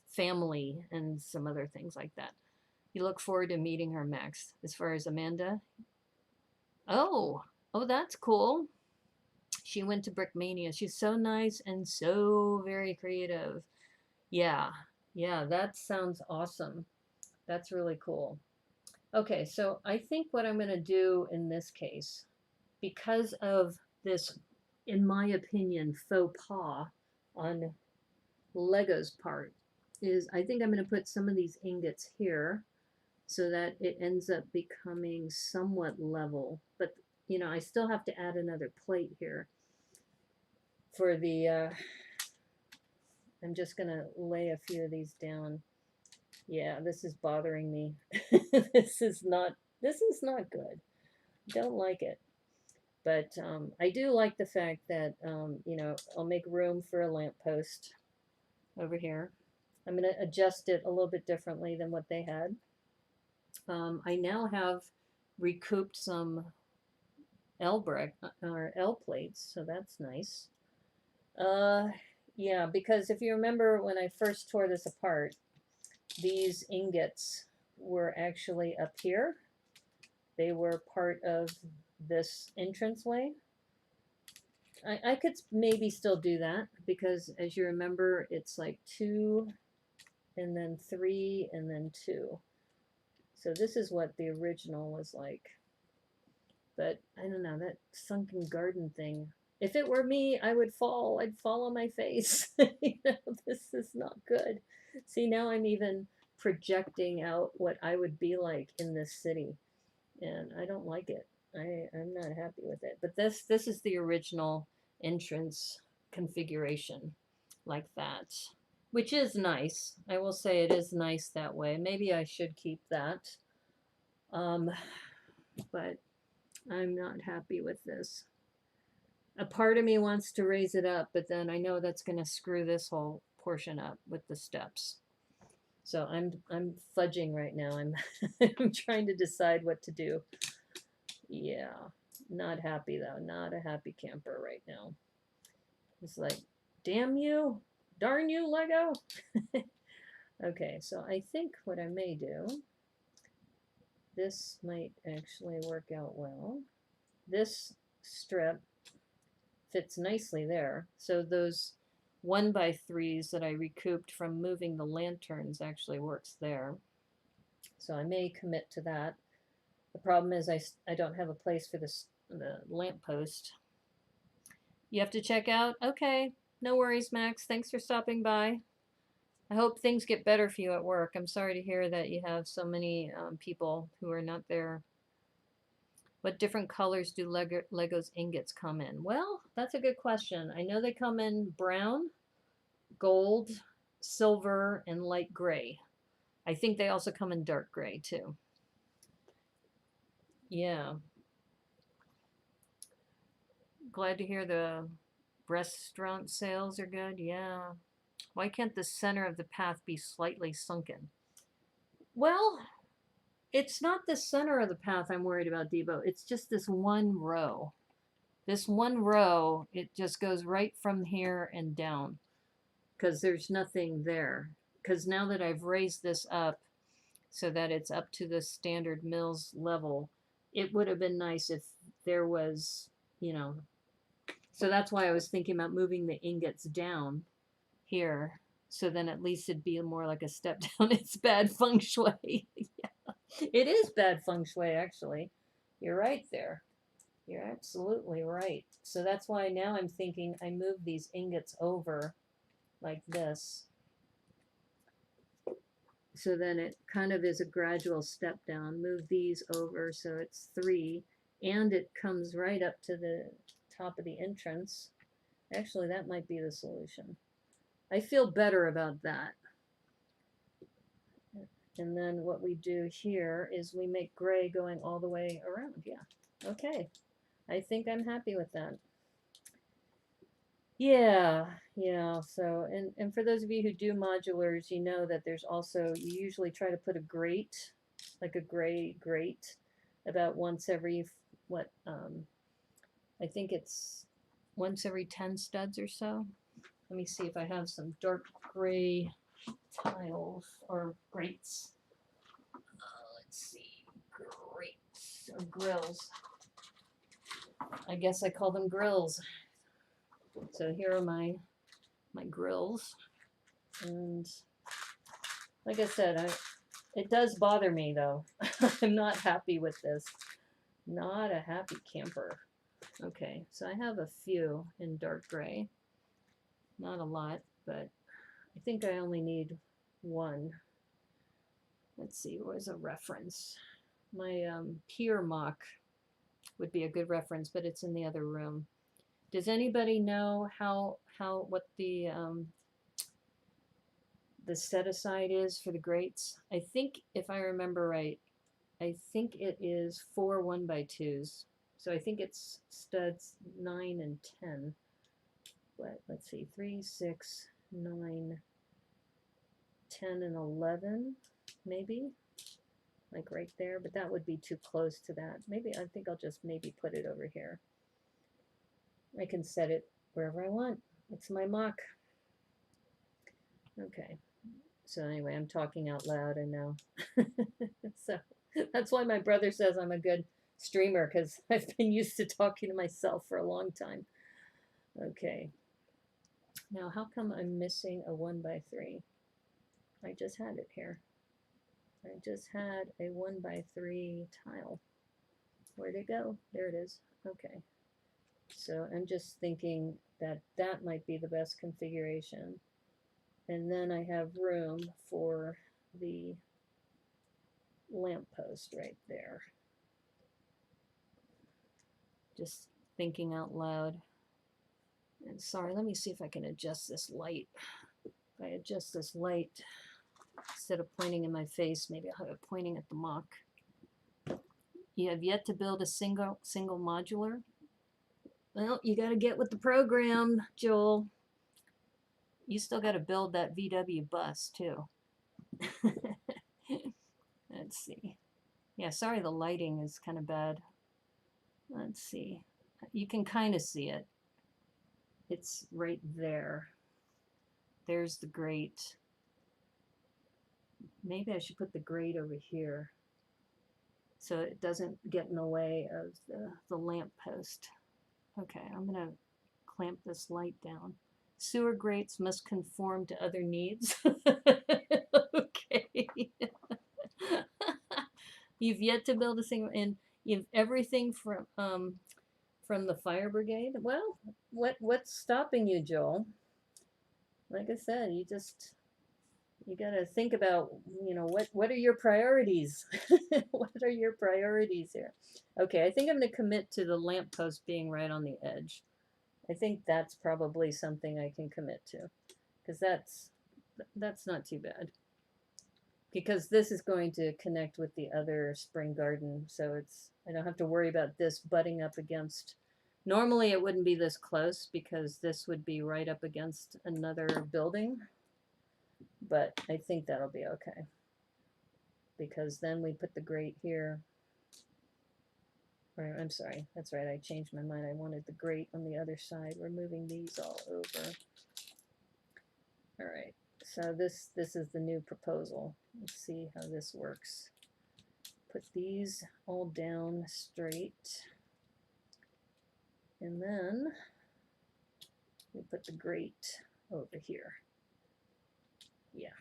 family and some other things like that. You look forward to meeting her, Max. As far as Amanda, oh, that's cool. She went to Brickmania. She's so nice and so very creative. Yeah, that sounds awesome. That's really cool. Okay, so I think what I'm going to do in this case, because of this, in my opinion, faux pas on Lego's part, is I think I'm going to put some of these ingots here so that it ends up becoming somewhat level. But, you know, I still have to add another plate here for the, I'm just going to lay a few of these down. Yeah, this is bothering me. This is not good. Don't like it. But I do like the fact that, you know, I'll make room for a lamppost over here. I'm going to adjust it a little bit differently than what they had. I now have recouped some L brick or L plates, so that's nice. Yeah, because if you remember when I first tore this apart, these ingots were actually up here. They were part of this entranceway. I could maybe still do that because, as you remember, it's like 2 and then 3 and then 2. So this is what the original was like. But I don't know, that sunken garden thing. If it were me, I would fall. I'd fall on my face. You know, this is not good. See, now I'm even projecting out what I would be like in this city. And I don't like it. I'm not happy with it. But this is the original entrance configuration, like that. Which is nice. I will say it is nice that way. Maybe I should keep that. But I'm not happy with this. A part of me wants to raise it up, but then I know that's going to screw this whole portion up with the steps. So I'm fudging right now. I'm I'm trying to decide what to do. Yeah, not happy though. Not a happy camper right now. It's like, damn you, darn you, Lego. Okay, so I think what I may do, this might actually work out well. This strip fits nicely there. So those 1x3s that I recouped from moving the lanterns actually works there. So I may commit to that. The problem is I don't have a place for the lamppost. You have to check out? Okay, no worries, Max. Thanks for stopping by. I hope things get better for you at work. I'm sorry to hear that you have so many people who are not there. What different colors do Lego's ingots come in? Well, that's a good question. I know they come in brown, gold, silver, and light gray. I think they also come in dark gray too. Yeah. Glad to hear the restaurant sales are good. Yeah. Why can't the center of the path be slightly sunken? Well, it's not the center of the path I'm worried about, Debo. It's just this one row. This one row, it just goes right from here and down because there's nothing there. Because now that I've raised this up so that it's up to the standard mills level, it would have been nice if there was, you know. So that's why I was thinking about moving the ingots down here. So then at least it'd be more like a step down. It's bad feng shui. Yeah. It is bad feng shui, actually. You're right there. You're absolutely right. So that's why now I'm thinking I move these ingots over like this. So then it kind of is a gradual step down. Move these over so it's 3. And it comes right up to the top of the entrance. Actually, that might be the solution. I feel better about that. And then what we do here is we make gray going all the way around. Yeah. Okay. I think I'm happy with that. Yeah. So, and for those of you who do modulars, you know that there's also, you usually try to put a grate, like a gray grate, about once every, I think it's once every 10 studs or so. Let me see if I have some dark gray tiles or grates. Let's see, grates or grills. I guess I call them grills. So here are my grills, and like I said, it does bother me though. I'm not happy with this. Not a happy camper. Okay, so I have a few in dark gray. Not a lot, but I think I only need one. Let's see, where's a reference? My pier MOC would be a good reference, but it's in the other room. Does anybody know what the set aside is for the grates? I think if I remember right, I think it is 4 1x2s. So I think it's studs 9 and 10. But let's see, 3, 6, 9, 10, and 11, maybe, like right there. But that would be too close to that. Maybe I think I'll just maybe put it over here. I can set it wherever I want. It's my MOC. Okay, So anyway, I'm talking out loud and now. So that's why my brother says I'm a good streamer, because I've been used to talking to myself for a long time. Okay. Now, how come I'm missing a 1x3? I just had it here. I just had a 1x3 tile. Where'd it go? There it is. Okay. So I'm just thinking that that might be the best configuration. And then I have room for the lamppost right there. Just thinking out loud. And sorry, let me see if I can adjust this light. If I adjust this light, instead of pointing in my face, maybe I'll have it pointing at the MOC. You have yet to build a single modular? Well, you got to get with the program, Joel. You still got to build that VW bus, too. Let's see. Yeah, sorry the lighting is kind of bad. Let's see. You can kind of see it. It's right there. There's the grate. Maybe I should put the grate over here so it doesn't get in the way of the lamp post. Okay, I'm going to clamp this light down. Sewer grates must conform to other needs. Okay. You've yet to build a single, and you've everything from the fire brigade. Well, what's stopping you, Joel? Like I said, you got to think about, what are your priorities? What are your priorities here? Okay, I think I'm going to commit to the lamppost being right on the edge. I think that's probably something I can commit to, because that's not too bad. Because this is going to connect with the other spring garden, so I don't have to worry about this butting up against. Normally it wouldn't be this close because this would be right up against another building, but I think that'll be okay. Because then we put the grate here. Or, I'm sorry, that's right, I changed my mind. I wanted the grate on the other side. We're moving these all over. All right, so this is the new proposal. Let's see how this works. Put these all down straight. And then we put the grate over here. Yeah,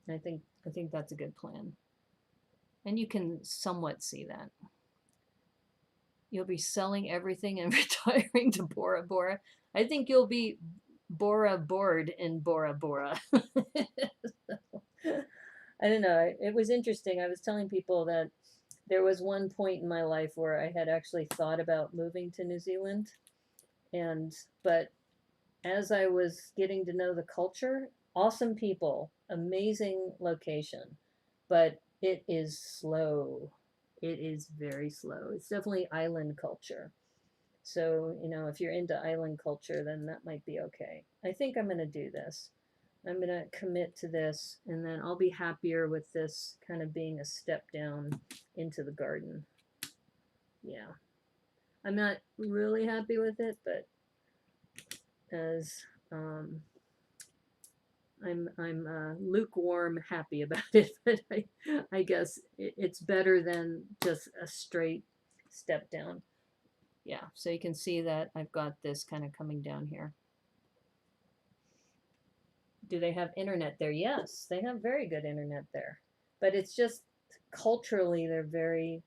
I think that's a good plan. And you can somewhat see that. You'll be selling everything and retiring to Bora Bora. I think you'll be Bora bored in Bora Bora. I don't know. It was interesting. I was telling people that there was one point in my life where I had actually thought about moving to New Zealand. But as I was getting to know the culture, awesome people, amazing location, but it is slow. It is very slow. It's definitely island culture. So, if you're into island culture, then that might be okay. I think I'm going to do this. I'm going to commit to this, and then I'll be happier with this kind of being a step down into the garden. Yeah. I'm not really happy with it, but as I'm lukewarm happy about it, but I guess it's better than just a straight step down. Yeah, so you can see that I've got this kind of coming down here. Do they have internet there? Yes, they have very good internet there. But it's just culturally, they're very,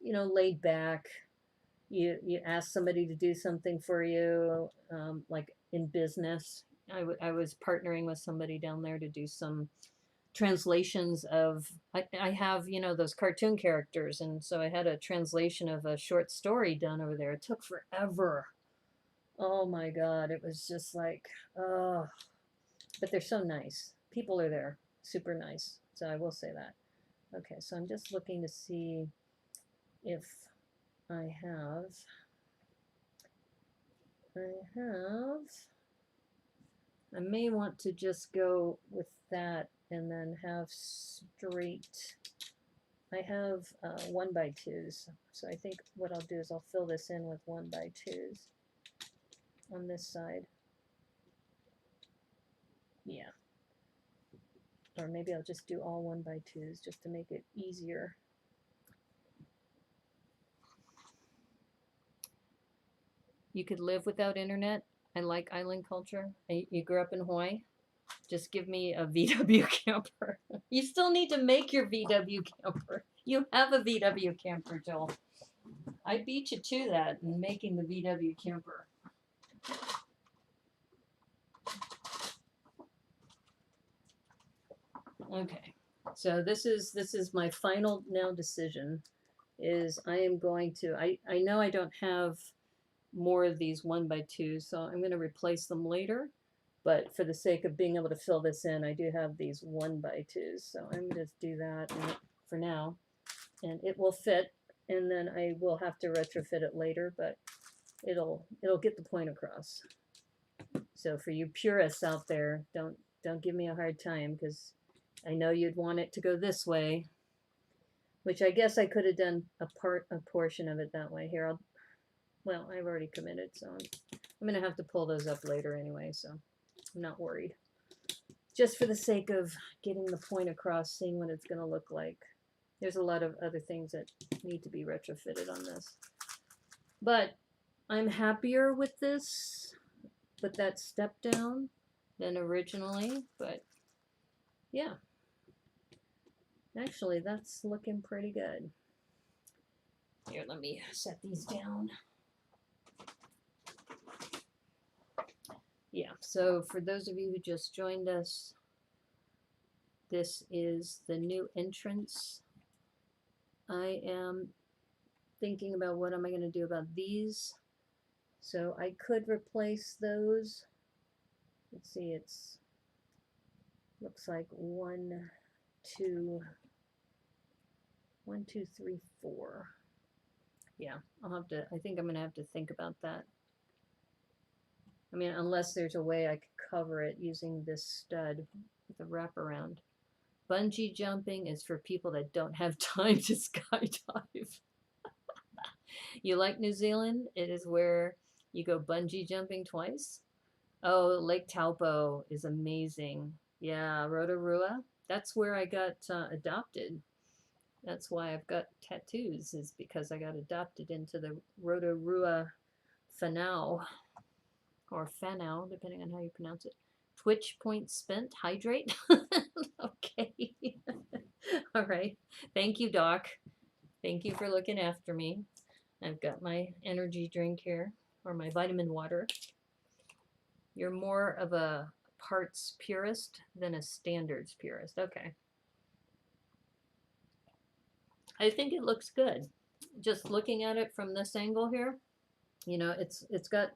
laid back. You ask somebody to do something for you, like in business. I was partnering with somebody down there to do some translations of, I have, those cartoon characters, and so I had a translation of a short story done over there. It took forever. Oh my God, it was just like, oh, but they're so nice. People are there, super nice. So I will say that. Okay, so I'm just looking to see if I may want to just go with that and then have straight. I have 1x2s, so I think what I'll do is I'll fill this in with 1x2s on this side. Yeah. or maybe I'll just do all 1x2s just to make it easier. You could live without internet. I like island culture. You grew up in Hawaii? Just give me a VW camper. You still need to make your VW camper. You have a VW camper, Joel. I beat you to that in making the VW camper. Okay, so this is my final now decision. Is I am going to I know I don't have more of these 1x2s, so I'm going to replace them later. But for the sake of being able to fill this in, I do have these 1x2s, so I'm going to do that for now, and it will fit. And then I will have to retrofit it later, but it'll get the point across. So for you purists out there, don't give me a hard time, because I know you'd want it to go this way, which I guess I could have done a portion of it that way. Here, well, I've already committed, so I'm going to have to pull those up later anyway, so I'm not worried. Just for the sake of getting the point across, seeing what it's going to look like. There's a lot of other things that need to be retrofitted on this. But I'm happier with this, with that step down, than originally. But yeah, actually that's looking pretty good. Here, let me set these down. Yeah, so for those of you who just joined us, this is the new entrance. I am thinking about what am I going to do about these. So I could replace those. Let's see, it's looks like 1, 2, 3, 4. Yeah, I think I'm going to have to think about that. I mean, unless there's a way I could cover it using this stud with a wraparound. Bungee jumping is for people that don't have time to skydive. You like New Zealand? It is where you go bungee jumping twice. Oh, Lake Taupo is amazing. Yeah, Rotorua. That's where I got adopted. That's why I've got tattoos, is because I got adopted into the Rotorua whanau, or whanau, depending on how you pronounce it. Twitch point spent, hydrate. Okay. All right. Thank you, Doc. Thank you for looking after me. I've got my energy drink here, or my vitamin water. You're more of a parts purist than a standards purist. Okay. I think it looks good. Just looking at it from this angle here, you know, it's got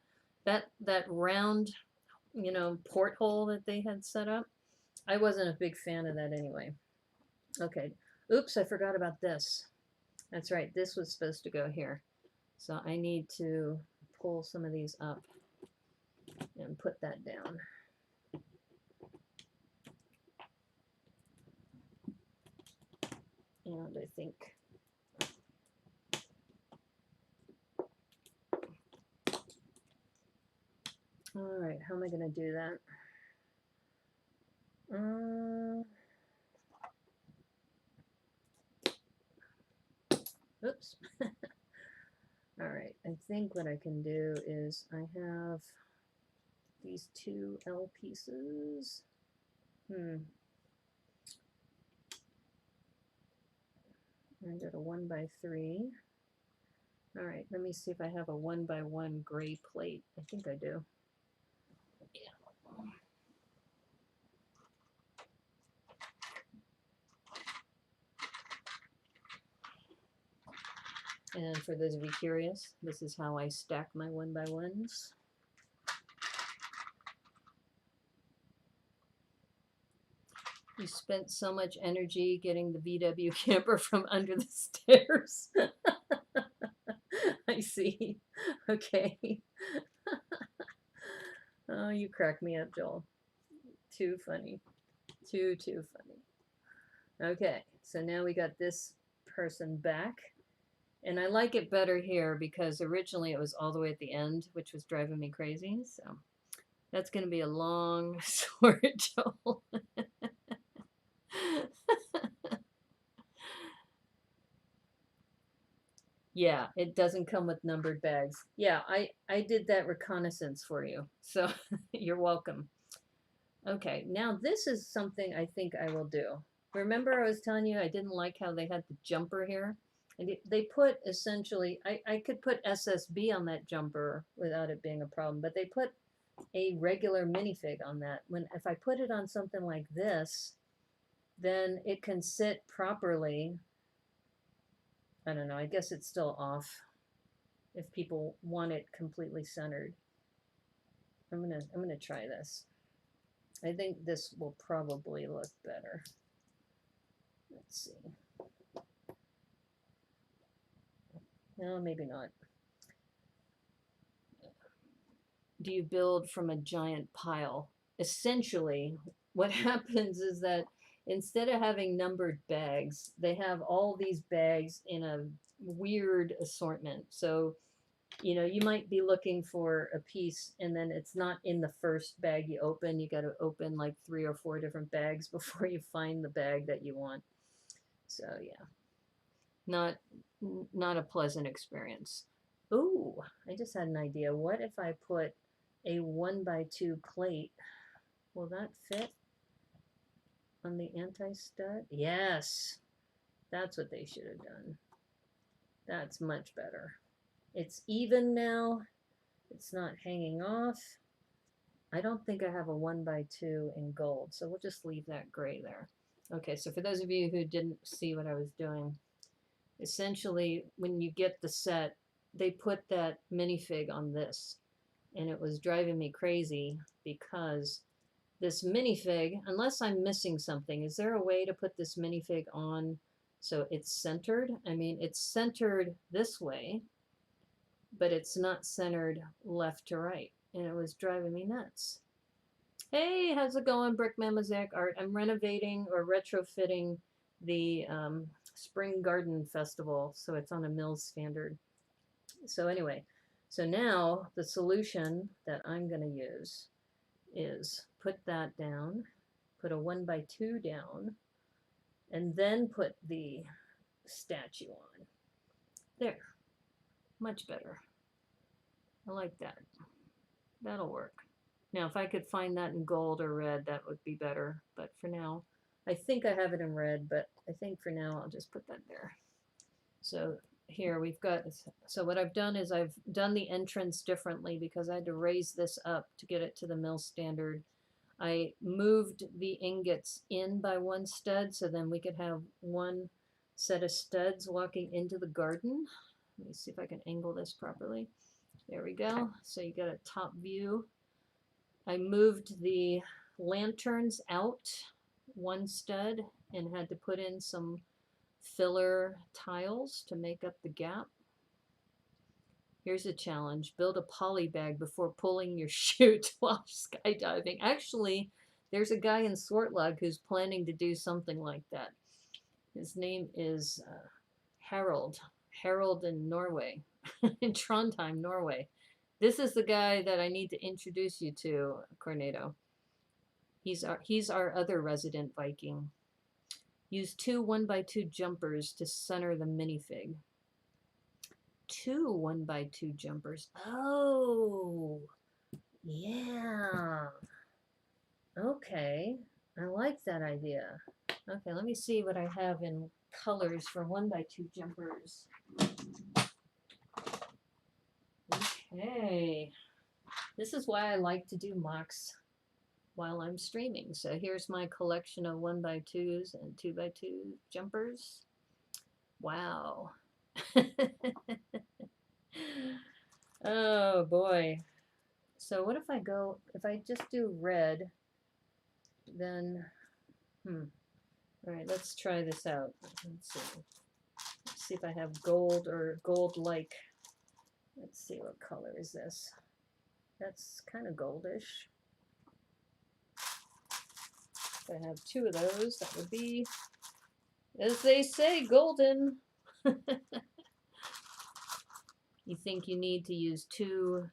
that round, you know, porthole that they had set up. I wasn't a big fan of that anyway. Okay. Oops, I forgot about this. That's right. This was supposed to go here. So I need to pull some of these up and put that down. And I think all right, how am I going to do that? Oops. All right, I think what I can do is I have these two L pieces. I got a 1x3. All right, let me see if I have a 1x1 gray plate. I think I do. Yeah. And for those of you curious, this is how I stack my 1x1s. You spent so much energy getting the VW camper from under the stairs. I see. Okay. Oh, you crack me up, Joel. Too funny. Too funny. Okay, so now we got this person back. And I like it better here because originally it was all the way at the end, which was driving me crazy. So that's going to be a long, short Joel. Yeah, it doesn't come with numbered bags. Yeah, I did that reconnaissance for you. So you're welcome. Okay, now this is something I think I will do. Remember I was telling you I didn't like how they had the jumper here? And they put essentially, I could put SSB on that jumper without it being a problem, but they put a regular minifig on that. If I put it on something like this, then it can sit properly. I don't know, I guess it's still off if people want it completely centered. I'm gonna try this. I think this will probably look better. Let's see. No, maybe not. Do you build from a giant pile? Essentially, what happens is that instead of having numbered bags, they have all these bags in a weird assortment. So, you know, you might be looking for a piece and then it's not in the first bag you open. You got to open like 3 or 4 different bags before you find the bag that you want. So, yeah, not not a pleasant experience. Ooh, I just had an idea. What if I put a 1x2 plate? Will that fit on the anti-stud? Yes, that's what they should have done. That's much better. It's even now. It's not hanging off. I don't think I have a 1x2 in gold, so we'll just leave that gray there. Okay, so for those of you who didn't see what I was doing, essentially when you get the set, they put that minifig on this, and it was driving me crazy because this minifig, unless I'm missing something, is there a way to put this minifig on so it's centered? I mean, it's centered this way, but it's not centered left to right, and it was driving me nuts. Hey, how's it going, Brickman Mosaic Art? I'm renovating or retrofitting the Spring Garden Festival, so it's on a Mills standard. So anyway, so now the solution that I'm going to use is put that down, put a 1x2 down, and then put the statue on. There, much better. I like that. That'll work. Now, if I could find that in gold or red, that would be better. But for now, I think I have it in red, but I think for now I'll just put that there. So here we've got, so what I've done is I've done the entrance differently because I had to raise this up to get it to the mill standard. I moved the ingots in by 1 stud so then we could have 1 set of studs walking into the garden. Let me see if I can angle this properly. There we go. So you got a top view. I moved the lanterns out 1 stud and had to put in some filler tiles to make up the gap. Here's a challenge. Build a poly bag before pulling your chute while skydiving. Actually, there's a guy in Swartlag who's planning to do something like that. His name is Harold. Harold in Norway, in Trondheim, Norway. This is the guy that I need to introduce you to, Cornado. He's our other resident Viking. Use 2 1x2 jumpers to center the minifig. 2 1x2 jumpers. Oh, yeah. Okay, I like that idea. Okay, let me see what I have in colors for 1x2 jumpers. Okay, this is why I like to do MOCs while I'm streaming. So here's my collection of 1x2s and 2x2 jumpers. Wow. Oh boy. So what if I just do red, then, all right, let's try this out. Let's see if I have gold or gold-like. Let's see, what color is this? That's kind of goldish. If I have 2 of those, that would be, as they say, golden. You think you need to use 2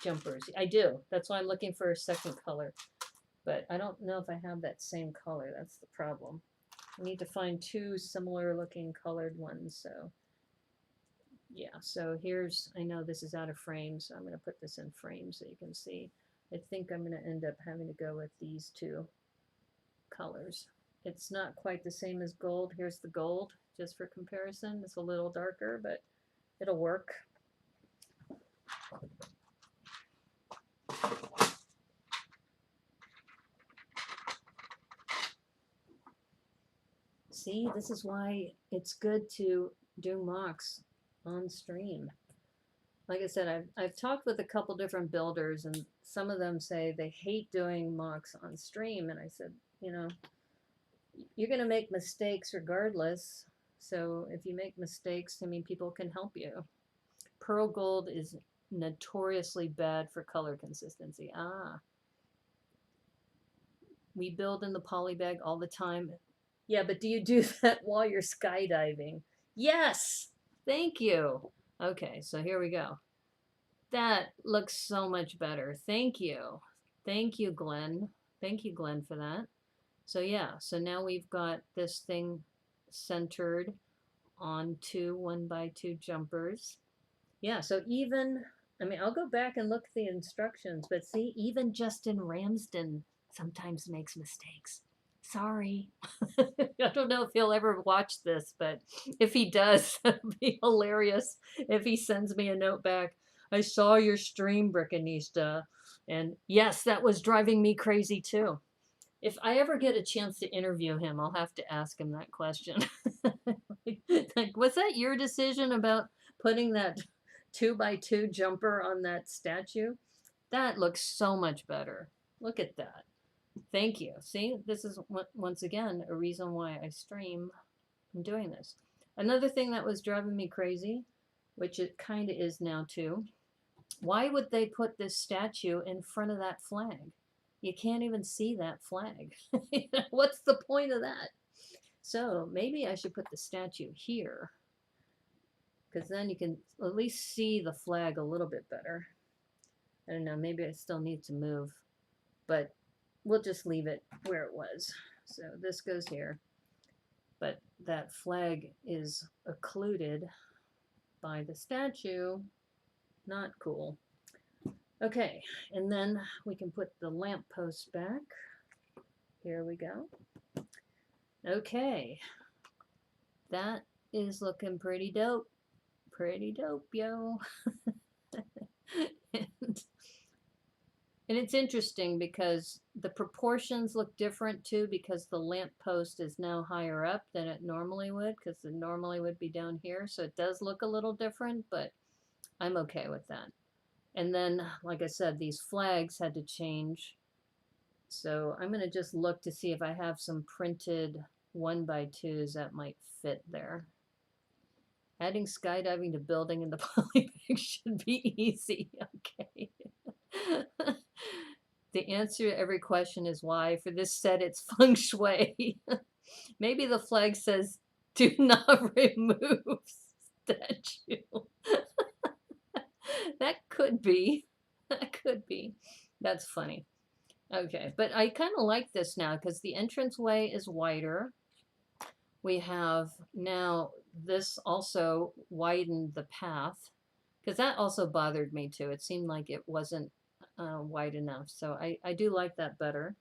jumpers? I do. That's why I'm looking for a second color. but I don't know if I have that same color. That's the problem. I need to find two similar looking colored ones. So yeah, so here's, I know this is out of frame, so I'm going to put this in frame so you can see. I think I'm going to end up having to go with these two colors. It's not quite the same as gold. Here's the gold, just for comparison. It's a little darker, but it'll work. See, this is why it's good to do MOCs on stream. Like I said, I've talked with a couple different builders, and some of them say they hate doing MOCs on stream. And I said, you know, you're going to make mistakes regardless. So if you make mistakes, I mean, people can help you. Pearl gold is notoriously bad for color consistency. We build in the poly bag all the time. Yeah, but do you do that while you're skydiving? Yes! Thank you. Okay, so here we go. That looks so much better. Thank you. Thank you, Glenn. Thank you, Glenn, for that. So yeah, so now we've got this thing centered on two 1x2 jumpers. Yeah, so even, I mean, I'll go back and look at the instructions, but see, even Justin Ramsden sometimes makes mistakes. Sorry. I don't know if he'll ever watch this, but if he does, it'd be hilarious if he sends me a note back. I saw your stream, Brickanista. And yes, that was driving me crazy too. If I ever get a chance to interview him, I'll have to ask him that question. Like, was that your decision about putting that 2x2 jumper on that statue? That looks so much better. Look at that. Thank you. See, this is once again a reason why I stream. I'm doing this. Another thing that was driving me crazy, which it kind of is now too, why would they put this statue in front of that flag? You can't even see that flag. What's the point of that? So maybe I should put the statue here, because then you can at least see the flag a little bit better. I don't know, maybe I still need to move, but we'll just leave it where it was. So this goes here, but that flag is occluded by the statue. Not cool. Okay, and then we can put the lamp post back. Here we go. Okay, that is looking pretty dope. Pretty dope, yo. And it's interesting because the proportions look different too, because the lamp post is now higher up than it normally would, because it normally would be down here. So it does look a little different, but I'm okay with that. And then, like I said, these flags had to change. So I'm going to just look to see if I have some printed 1x2s that might fit there. Adding skydiving to building in the poly bag should be easy. Okay. The answer to every question is why. For this set, it's feng shui. Maybe the flag says, do not remove statue. That could be. That could be. That's funny. Okay, but I kind of like this now because the entranceway is wider. We have now this also widened the path, because that also bothered me too. It seemed like it wasn't wide enough. So I do like that better.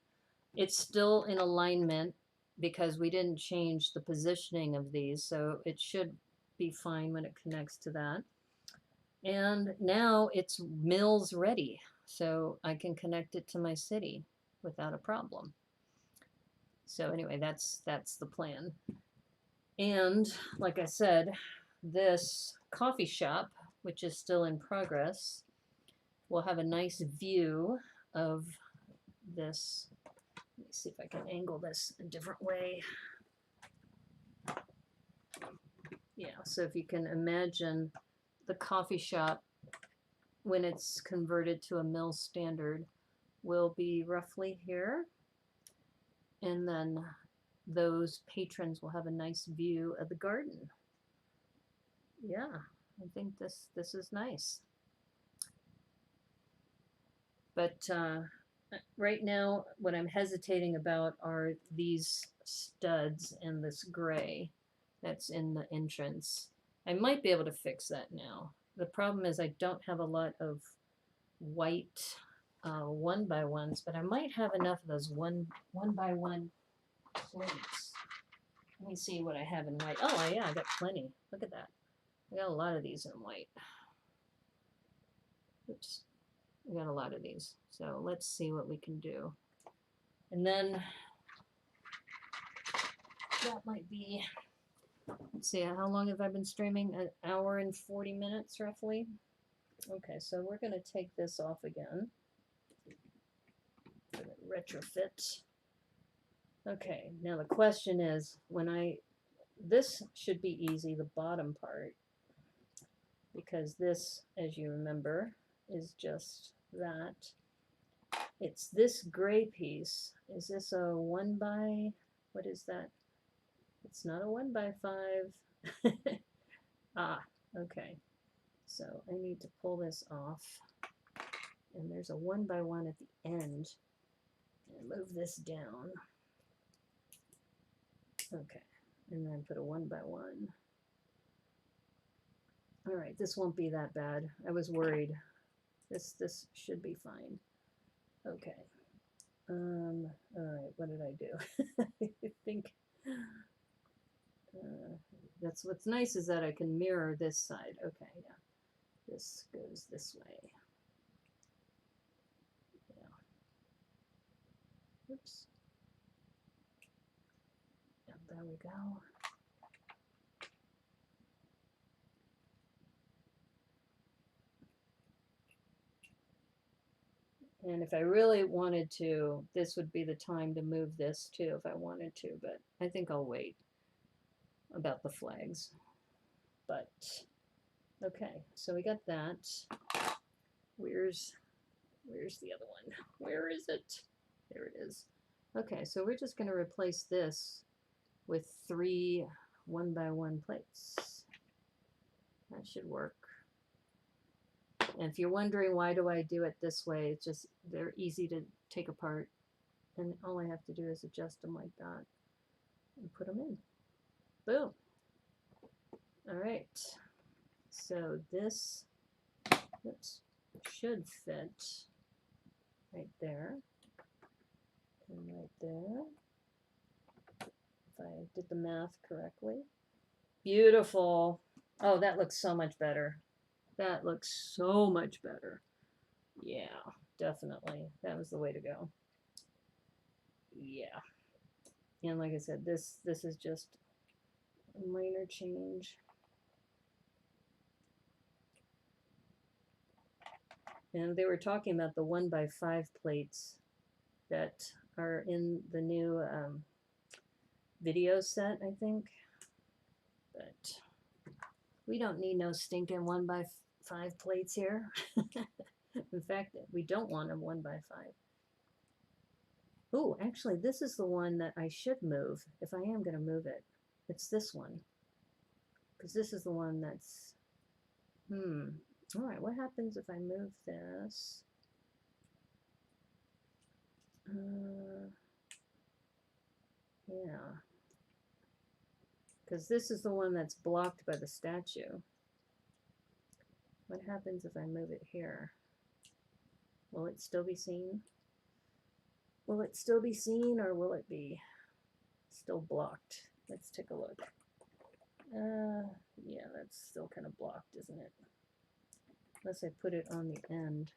It's still in alignment because we didn't change the positioning of these. So it should be fine when it connects to that. And now it's mills ready. So I can connect it to my city without a problem. So anyway, that's the plan. And like I said, this coffee shop, which is still in progress, will have a nice view of this. Let me see if I can angle this a different way. Yeah, so if you can imagine the coffee shop when it's converted to a mill standard will be roughly here. And then those patrons will have a nice view of the garden. Yeah, I think this is nice. But right now, what I'm hesitating about are these studs and this gray that's in the entrance. I might be able to fix that now. The problem is I don't have a lot of white 1x1s, but I might have enough of those one by one plates. Let me see what I have in white. Oh yeah, I got plenty. Look at that. I got a lot of these in white. Oops. I got a lot of these. So let's see what we can do. And then that might be, let's see, how long have I been streaming? An hour and 40 minutes roughly. Okay, so we're going to take this off again. Retrofit. Okay, now the question is, this should be easy, the bottom part, because this, as you remember, is just that. It's this gray piece. Is this a 1x, what is that? It's not a 1x5. Ah, okay. So I need to pull this off. And there's a 1x1 at the end. And move this down. Okay. And then put a 1x1. All right, this won't be that bad. I was worried. This should be fine. Okay. All right, what did I do? I think that's what's nice is that I can mirror this side. Okay, yeah. This goes this way. Yeah. Oops. Yeah, there we go. And if I really wanted to, this would be the time to move this too if I wanted to, but I think I'll wait about the flags. But okay, so we got that. Where's the other one? Where is it? There it is. Okay, so we're just going to replace this with 3 1x1 plates. That should work. And if you're wondering why do I do it this way, it's just they're easy to take apart. And all I have to do is adjust them like that and put them in. Boom. All right. So this should fit right there and right there. If I did the math correctly. Beautiful. Oh, that looks so much better. That looks so much better. Yeah, definitely. That was the way to go. Yeah. And like I said, this is just a minor change. And they were talking about the 1x5 plates that are in the new video set, I think. But we don't need no stinking 1x5 plates here. In fact, we don't want a 1x5. Oh, actually, this is the one that I should move, if I am going to move it. It's this one. Because this is the one that's... Alright, what happens if I move this? Yeah. Because this is the one that's blocked by the statue. What happens if I move it here? Will it still be seen? Will it still be seen, or will it be still blocked? Let's take a look. Yeah, that's still kind of blocked, isn't it? Unless I put it on the end.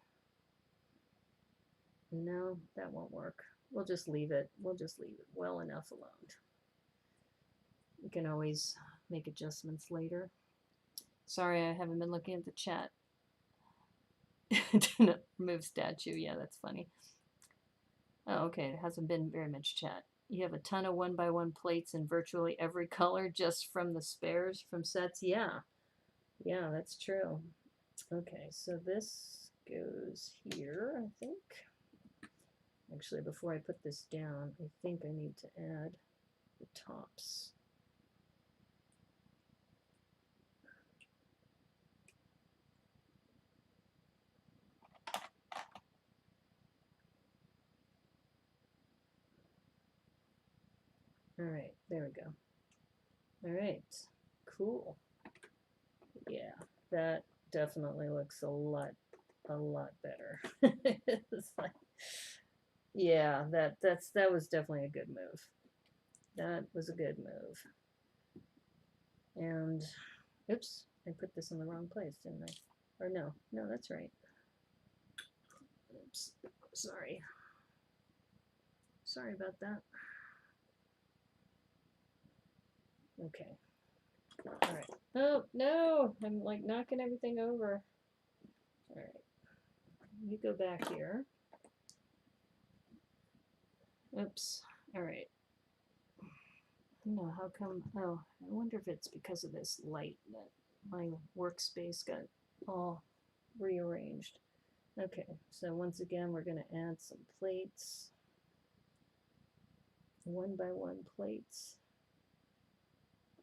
No, that won't work. We'll just leave it. We'll just leave it well enough alone. We can always make adjustments later. Sorry, I haven't been looking at the chat. Remove statue. Yeah, that's funny. Oh, okay. It hasn't been very much chat. You have a ton of 1x1 plates in virtually every color just from the spares from sets. Yeah. Yeah, that's true. Okay, so this goes here, I think. Actually, before I put this down, I think I need to add the tops. All right, there we go. All right, cool. Yeah, that definitely looks a lot better. It's like, yeah, that was definitely a good move. That was a good move. And oops, I put this in the wrong place, didn't I? Or no, that's right. Oops, sorry. Sorry about that. Okay. All right. Oh, no, I'm like knocking everything over. All right. You go back here. Oops. All right. No, how come? Oh, I wonder if it's because of this light that my workspace got all rearranged. Okay, so once again, we're going to add some plates, 1x1 plates.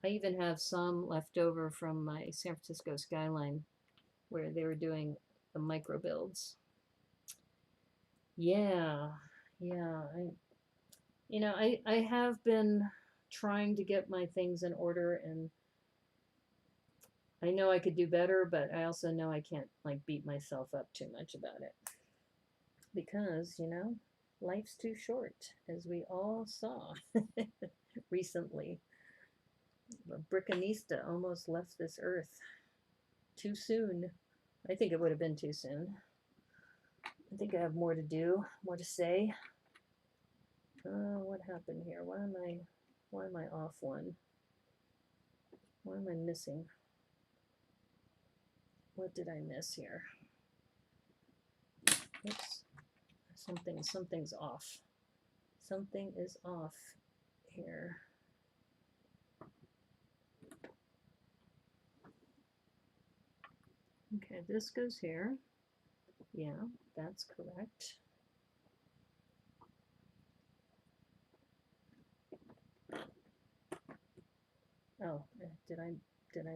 I even have some left over from my San Francisco skyline where they were doing the micro builds. Yeah, I have been trying to get my things in order, and I know I could do better, but I also know I can't like beat myself up too much about it because, life's too short, as we all saw recently. Brickanista almost left this earth too soon. I think it would have been too soon. I think I have more to do, more to say. What happened here? Why am I off one? What am I missing? What did I miss here? Oops. Something's off. Something is off here. Okay, this goes here. Yeah, that's correct. Oh, did I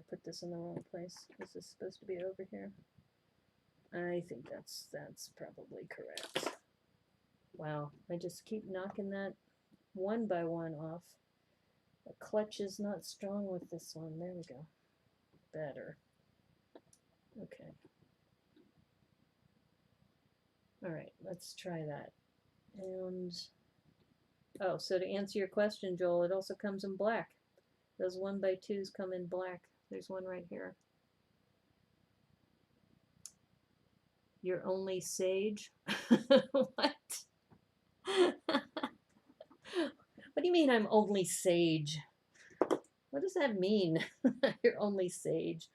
put this in the wrong place? Is this supposed to be over here? I think that's probably correct. Wow, I just keep knocking that 1x1 off. The clutch is not strong with this one. There we go. Better. Okay. All right, let's try that. And, oh, so to answer your question, Joel, it also comes in black. Those 1x2s come in black. There's one right here. You're only sage? What? What do you mean I'm only sage? What does that mean? You're only sage.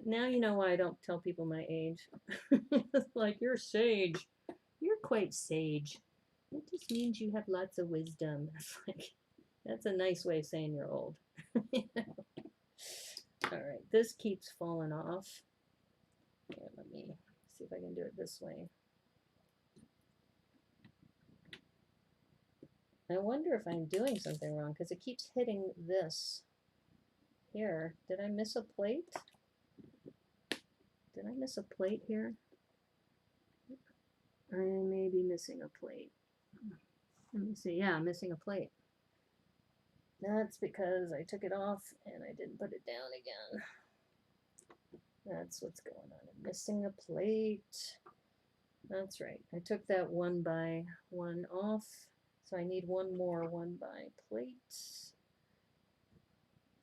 Now you know why I don't tell people my age. Like, you're sage. You're quite sage. It just means you have lots of wisdom. It's like, that's a nice way of saying you're old. All right, this keeps falling off. Okay, let me see if I can do it this way. I wonder if I'm doing something wrong because it keeps hitting this here. Did I miss a plate? Did I miss a plate here? I may be missing a plate. Let me see. Yeah, I'm missing a plate. That's because I took it off and I didn't put it down again. That's what's going on. I'm missing a plate. That's right. I took that 1x1 off, so I need one more 1x plate.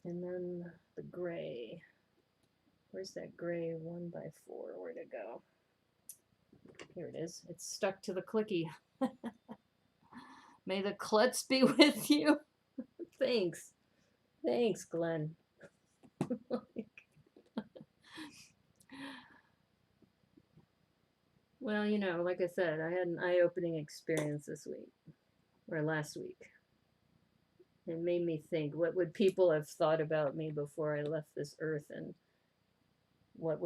And then the gray. Where's that gray 1x4? Where'd it go? Here it is. It's stuck to the clicky. May the klutz be with you. Thanks. Thanks, Glenn. Well, like I said, I had an eye-opening experience this week, or last week. It made me think, what would people have thought about me before I left this earth, and what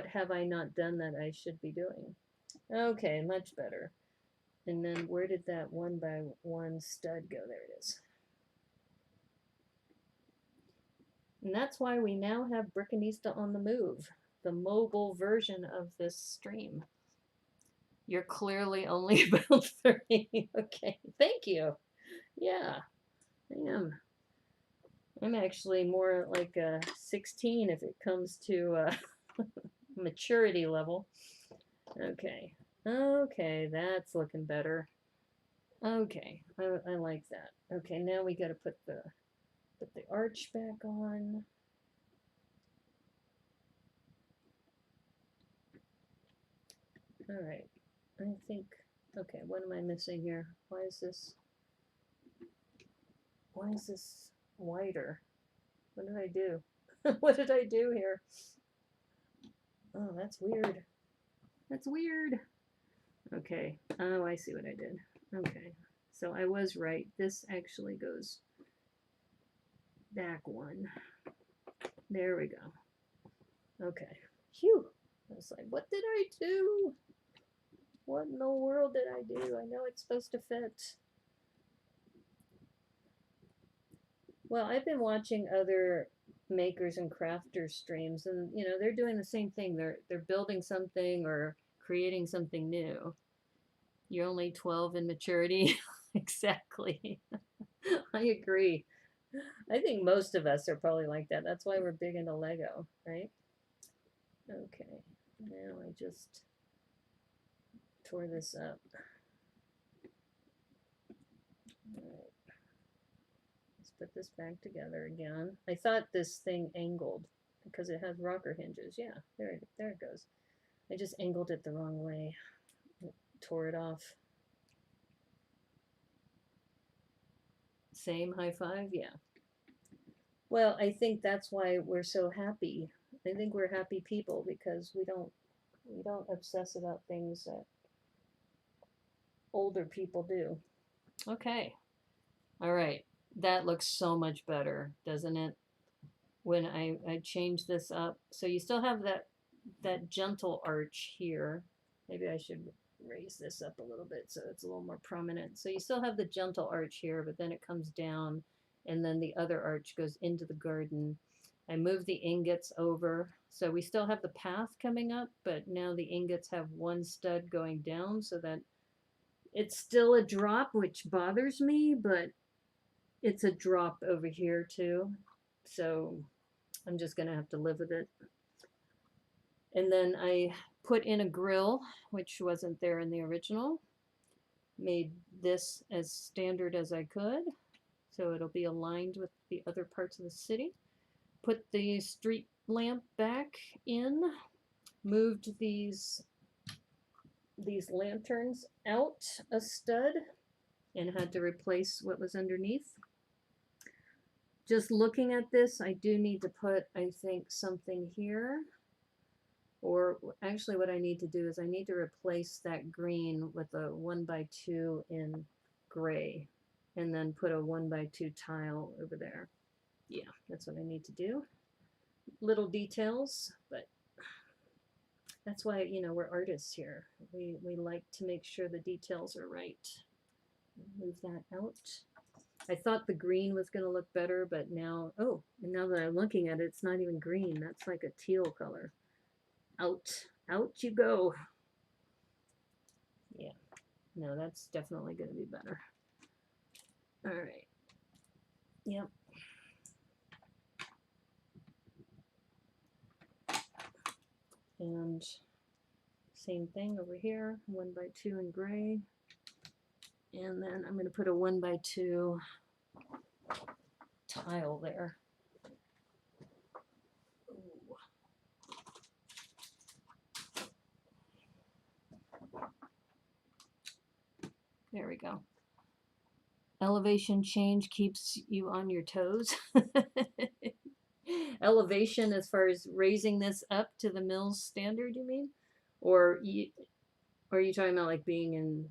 have I not done that I should be doing? Okay, much better. And then where did that 1x1 stud go? There it is. And that's why we now have Brickanista on the move, the mobile version of this stream. You're clearly only about 30. Okay, thank you. Yeah, I am. I'm actually more like a 16 if it comes to maturity level. Okay. Okay, that's looking better. Okay, I like that. Okay, now we got to put the arch back on. All right. I think, okay, what am I missing here? Why is this wider? What did I do? What did I do here? Oh, that's weird. That's weird. Okay. Oh, I see what I did. Okay. So I was right. This actually goes back one. There we go. Okay. Phew. I was like, what did I do? What in the world did I do? I know it's supposed to fit. Well, I've been watching other makers and crafters streams, and you know, they're doing the same thing. They're building something or creating something new. You're only 12 in maturity. Exactly. I agree. I think most of us are probably like that. That's why we're big into Lego, right? Okay. Now I just tore this up. All right. Let's put this back together again. I thought this thing angled because it has rocker hinges. Yeah, there it goes. I just angled it the wrong way. Tore it off. Same high five? Yeah. Well, I think that's why we're so happy. I think we're happy people because we don't obsess about things that older people do. Okay. All right. That looks so much better, doesn't it? When I change this up. So you still have that gentle arch here. Maybe I should raise this up a little bit so it's a little more prominent. So you still have the gentle arch here, but then it comes down and then the other arch goes into the garden. I moved the ingots over. So we still have the path coming up, but now the ingots have one stud going down so that it's still a drop, which bothers me, but it's a drop over here too. So I'm just gonna have to live with it. And then I put in a grill, which wasn't there in the original. Made this as standard as I could, so it'll be aligned with the other parts of the city. Put the street lamp back in, moved these lanterns out a stud, and had to replace what was underneath. Just looking at this, I do need to put, I think, something here. Or actually what I need to do is I need to replace that green with a 1x2 in gray and then put a 1x2 tile over there. Yeah, that's what I need to do. Little details, but that's why, you know, we're artists here. We like to make sure the details are right. Move that out. I thought the green was going to look better, but now, oh, and now that I'm looking at it, it's not even green. That's like a teal color. Out you go. Yeah, no, that's definitely going to be better. All right. Yep. And same thing over here, 1x2 in gray. And then I'm going to put a 1x2 tile there. Ooh. There we go. Elevation change keeps you on your toes. Elevation as far as raising this up to the mill's standard, you mean? Or are you talking about like being in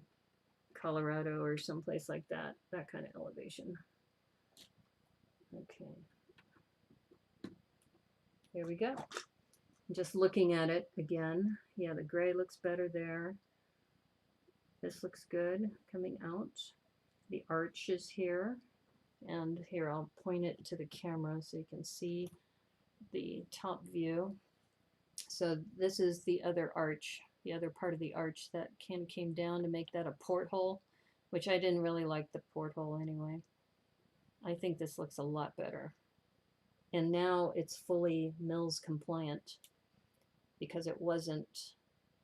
Colorado or someplace like that? That kind of elevation. Okay. Here we go. Just looking at it again. Yeah, the gray looks better there. This looks good coming out. The arch is here. And here, I'll point it to the camera so you can see the top view. So this is the other arch the other part of the arch that came down to make that a porthole, which I didn't really like the porthole anyway. I think this looks a lot better. And now it's fully Mills compliant because it wasn't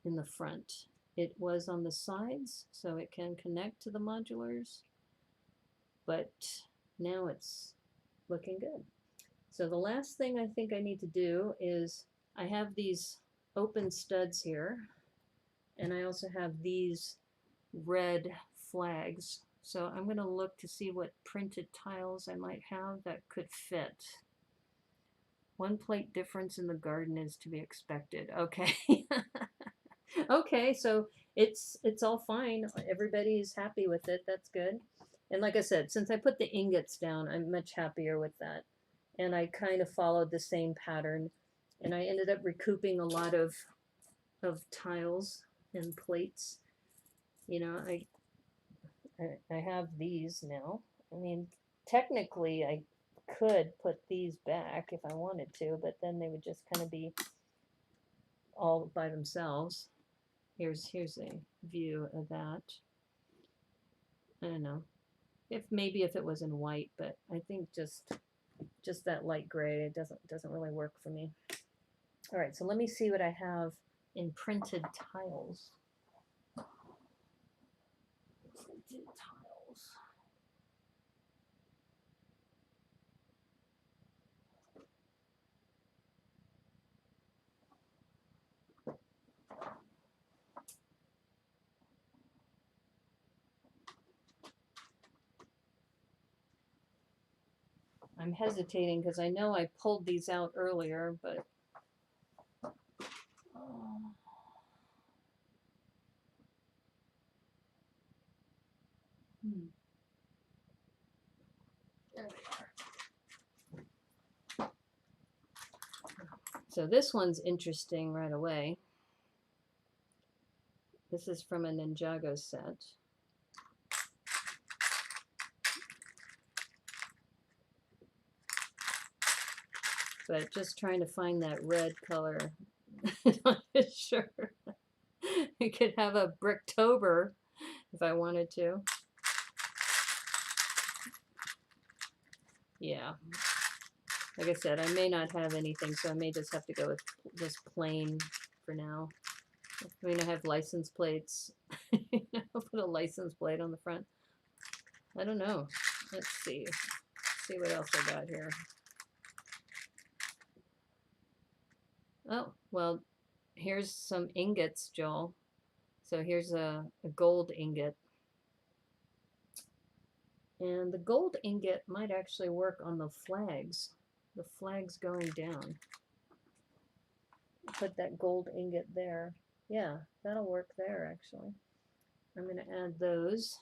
in the front. It was on the sides, so it can connect to the modulars, but now it's looking good. So the last thing I think I need to do is I have these open studs here, and I also have these red flags. So I'm going to look to see what printed tiles I might have that could fit. 1 plate difference in the garden is to be expected. Okay. Okay, so it's all fine. Everybody's happy with it. That's good. And like I said, since I put the ingots down, I'm much happier with that. And I kind of followed the same pattern. And I ended up recouping a lot of tiles and plates. You know, I have these now. I mean, technically I could put these back if I wanted to, but then they would just kind of be all by themselves. Here's a view of that. I don't know. Maybe if it was in white, but I think just that light gray, it doesn't really work for me. All right, so let me see what I have in printed tiles. Printed tiles. I'm hesitating because I know I pulled these out earlier, but there they are. So this one's interesting right away. This is from a Ninjago set. But just trying to find that red color. Not sure. I could have a Bricktober if I wanted to. Yeah. Like I said, I may not have anything, so I may just have to go with just plain for now. I mean, I have license plates. I'll put a license plate on the front. I don't know. Let's see. See what else I got here. Oh, well, here's some ingots, Joel. So here's a gold ingot. And the gold ingot might actually work on the flags going down. Put that gold ingot there. Yeah, that'll work there actually. I'm going to add those.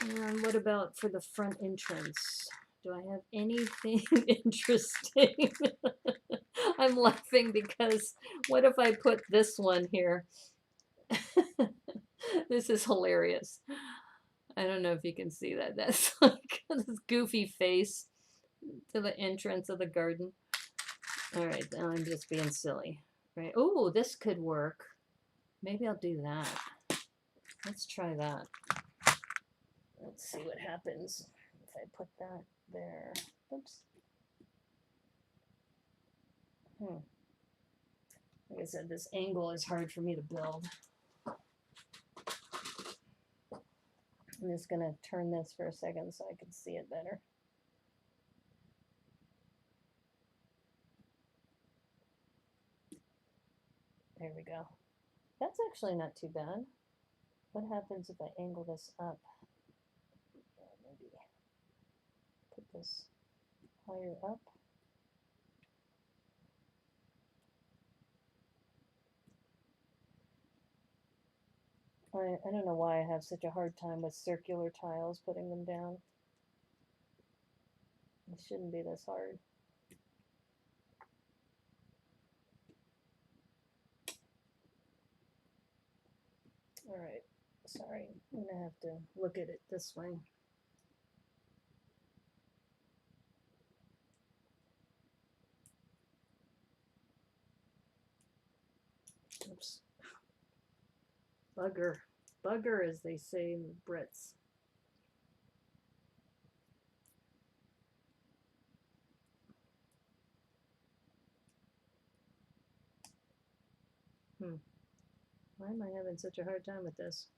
And what about for the front entrance? Do I have anything interesting? I'm laughing because what if I put this one here? This is hilarious. I don't know if you can see that. That's like this goofy face to the entrance of the garden. All right, now I'm just being silly. Right. Oh, this could work. Maybe I'll do that. Let's try that. Let's see what happens if I put that there. Oops. Like I said, this angle is hard for me to build. I'm just going to turn this for a second so I can see it better. There we go. That's actually not too bad. What happens if I angle this up? Maybe put this higher up. I don't know why I have such a hard time with circular tiles, putting them down. It shouldn't be this hard. All right, sorry, I'm gonna have to look at it this way. Oops. Bugger. Bugger, as they say in the Brits. Why am I having such a hard time with this?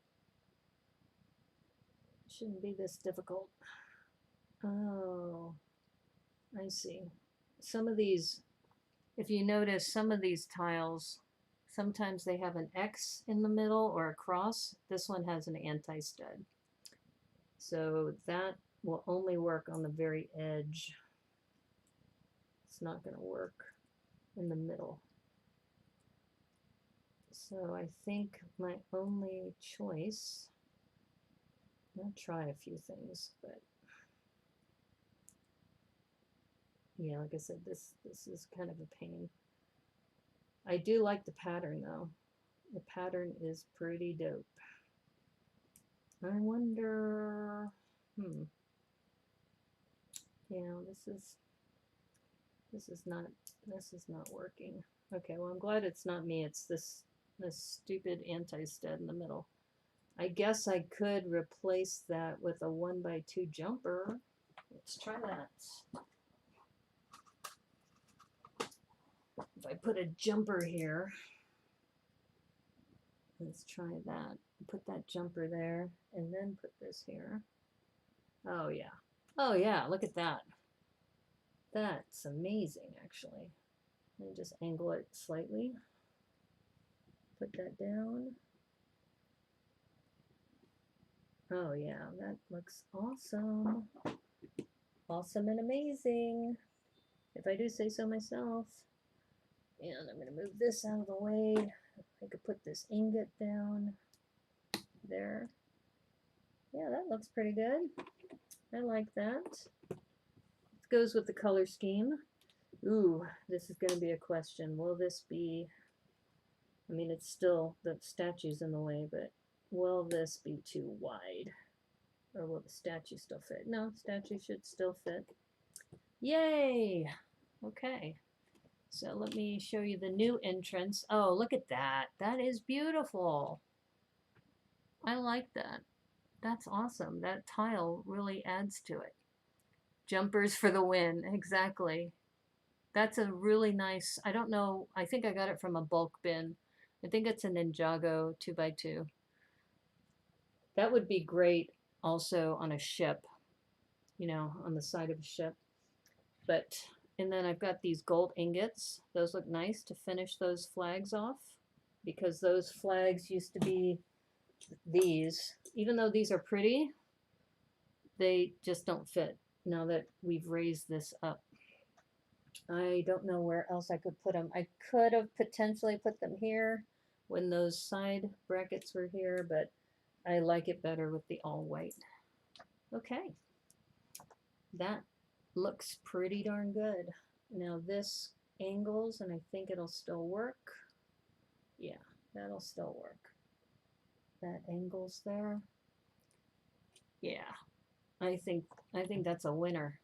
It shouldn't be this difficult. Oh, I see. Some of these, if you notice, some of these tiles, sometimes they have an X in the middle or a cross. This one has an anti-stud. So that will only work on the very edge. It's not going to work in the middle. So I think my only choice, I'll try a few things, but yeah, like I said, this is kind of a pain. I do like the pattern though. The pattern is pretty dope. I wonder, yeah, this is not working. Okay, well I'm glad it's not me, it's this stupid anti-stud in the middle. I guess I could replace that with a 1x2 jumper. Let's try that. If I put a jumper here, let's try that. Put that jumper there and then put this here. Oh yeah. Oh yeah, look at that. That's amazing actually. Let me just angle it slightly. Put that down. Oh yeah, that looks awesome. Awesome and amazing, if I do say so myself. And I'm going to move this out of the way. I could put this ingot down there. Yeah, that looks pretty good. I like that. It goes with the color scheme. Ooh, this is going to be a question. Will this be, I mean, it's still, the statue's in the way, but will this be too wide? Or will the statue still fit? No, statue should still fit. Yay! Okay. So let me show you the new entrance. Oh, look at that. That is beautiful. I like that. That's awesome. That tile really adds to it. Jumpers for the win. Exactly. That's a really nice, I don't know, I think I got it from a bulk bin. I think it's an Ninjago 2x2. That would be great also on a ship, you know, on the side of a ship. But, and then I've got these gold ingots. Those look nice to finish those flags off, because those flags used to be these. Even though these are pretty, they just don't fit now that we've raised this up. I don't know where else I could put them. I could have potentially put them here when those side brackets were here, but I like it better with the all white. Okay, that looks pretty darn good. Now this angles, and I think it'll still work. Yeah, that'll still work. That angles there. Yeah, I think that's a winner.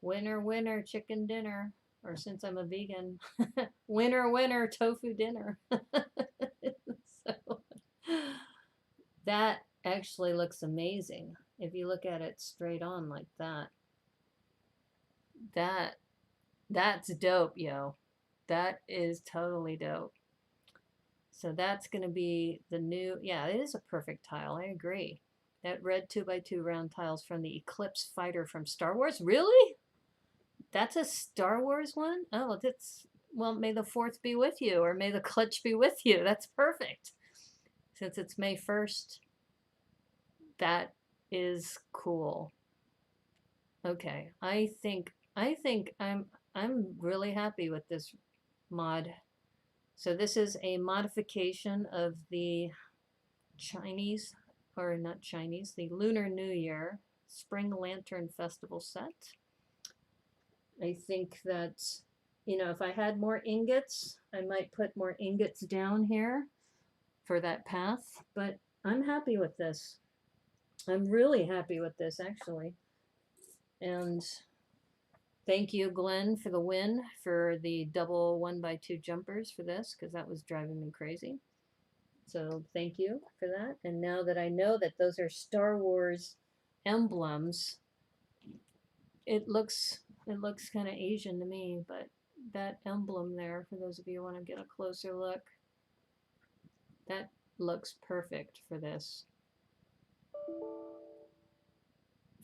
Winner, winner, chicken dinner. Or since I'm a vegan, winner, winner, tofu dinner. So that actually looks amazing if you look at it straight on like that. That's dope, yo. That is totally dope. So that's going to be the new, yeah, it is a perfect tile. I agree. That red 2x2 round tiles from the Eclipse Fighter from Star Wars. Really? That's a Star Wars one? Oh, that's, well, may the 4th be with you, or may the clutch be with you. That's perfect. Since it's May 1st, that is cool. Okay, I think I'm really happy with this mod. So this is a modification of the Chinese, or not Chinese, the Lunar New Year Spring Lantern Festival set. I think that, you know, if I had more ingots, I might put more ingots down here for that path, but I'm happy with this. I'm really happy with this, actually. And thank you, Glenn, for the win for the double 1x2 jumpers for this, because that was driving me crazy. So thank you for that. And now that I know that those are Star Wars emblems, it looks kind of Asian to me, but that emblem there, for those of you who want to get a closer look, that looks perfect for this.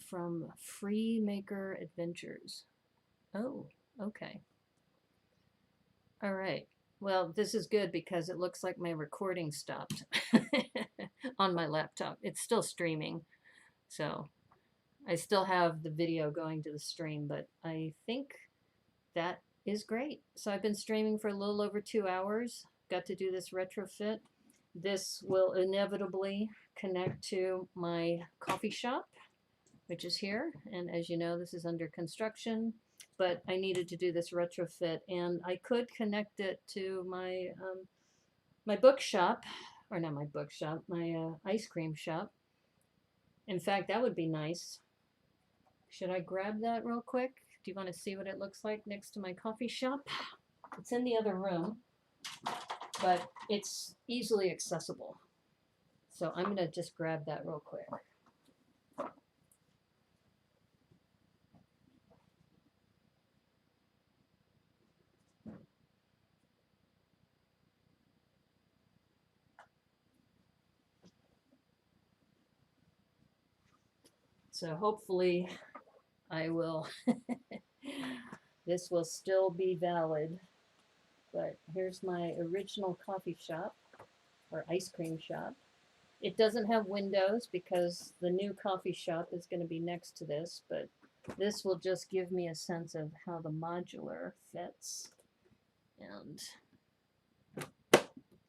From Freemaker Adventures. Oh, okay. All right. Well, this is good because it looks like my recording stopped on my laptop. It's still streaming, so I still have the video going to the stream, but I think that is great. So I've been streaming for a little over 2 hours. Got to do this retrofit. This will inevitably connect to my coffee shop, which is here. And as you know, this is under construction, but I needed to do this retrofit, and I could connect it to my my bookshop, or not my bookshop, my ice cream shop. In fact, that would be nice. Should I grab that real quick? Do you want to see what it looks like next to my coffee shop? It's in the other room, but it's easily accessible. So I'm going to just grab that real quick. So hopefully I will, this will still be valid. But here's my original coffee shop, or ice cream shop. It doesn't have windows because the new coffee shop is going to be next to this, but this will just give me a sense of how the modular fits. And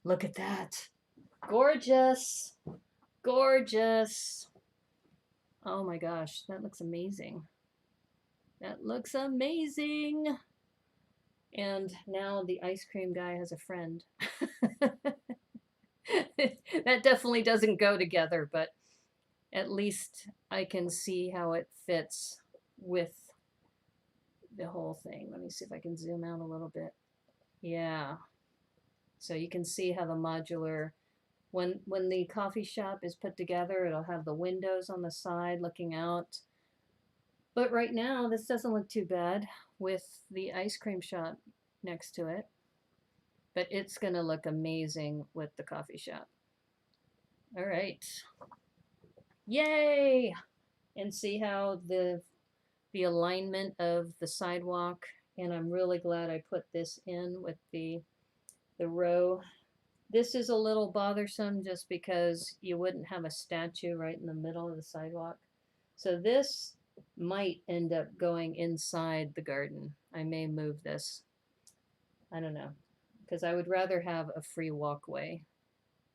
look at that. Gorgeous. Gorgeous. Oh my gosh, that looks amazing. That looks amazing. And now the ice cream guy has a friend. That definitely doesn't go together, but at least I can see how it fits with the whole thing. Let me see if I can zoom out a little bit. Yeah. So you can see how the modular, when the coffee shop is put together, it'll have the windows on the side looking out. But right now, this doesn't look too bad with the ice cream shop next to it. But it's going to look amazing with the coffee shop. All right. Yay! And see how the alignment of the sidewalk, and I'm really glad I put this in with the row. This is a little bothersome just because you wouldn't have a statue right in the middle of the sidewalk. So this might end up going inside the garden. I may move this. I don't know, because I would rather have a free walkway.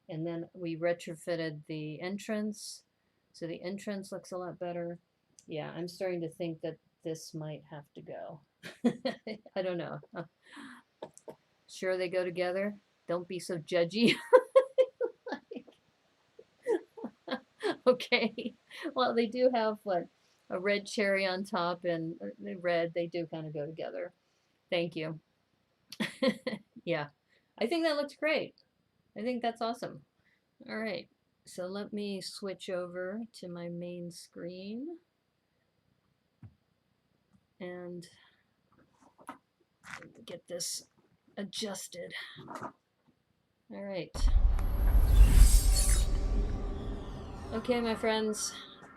And then we retrofitted the entrance, so the entrance looks a lot better. Yeah, I'm starting to think that this might have to go. I don't know. Sure they go together? Don't be so judgy. Okay. Well, they do have what, a red cherry on top, and the red, they do kind of go together. Thank you. Yeah, I think that looks great. I think that's awesome. All right, so let me switch over to my main screen and get this adjusted. All right. Okay, my friends.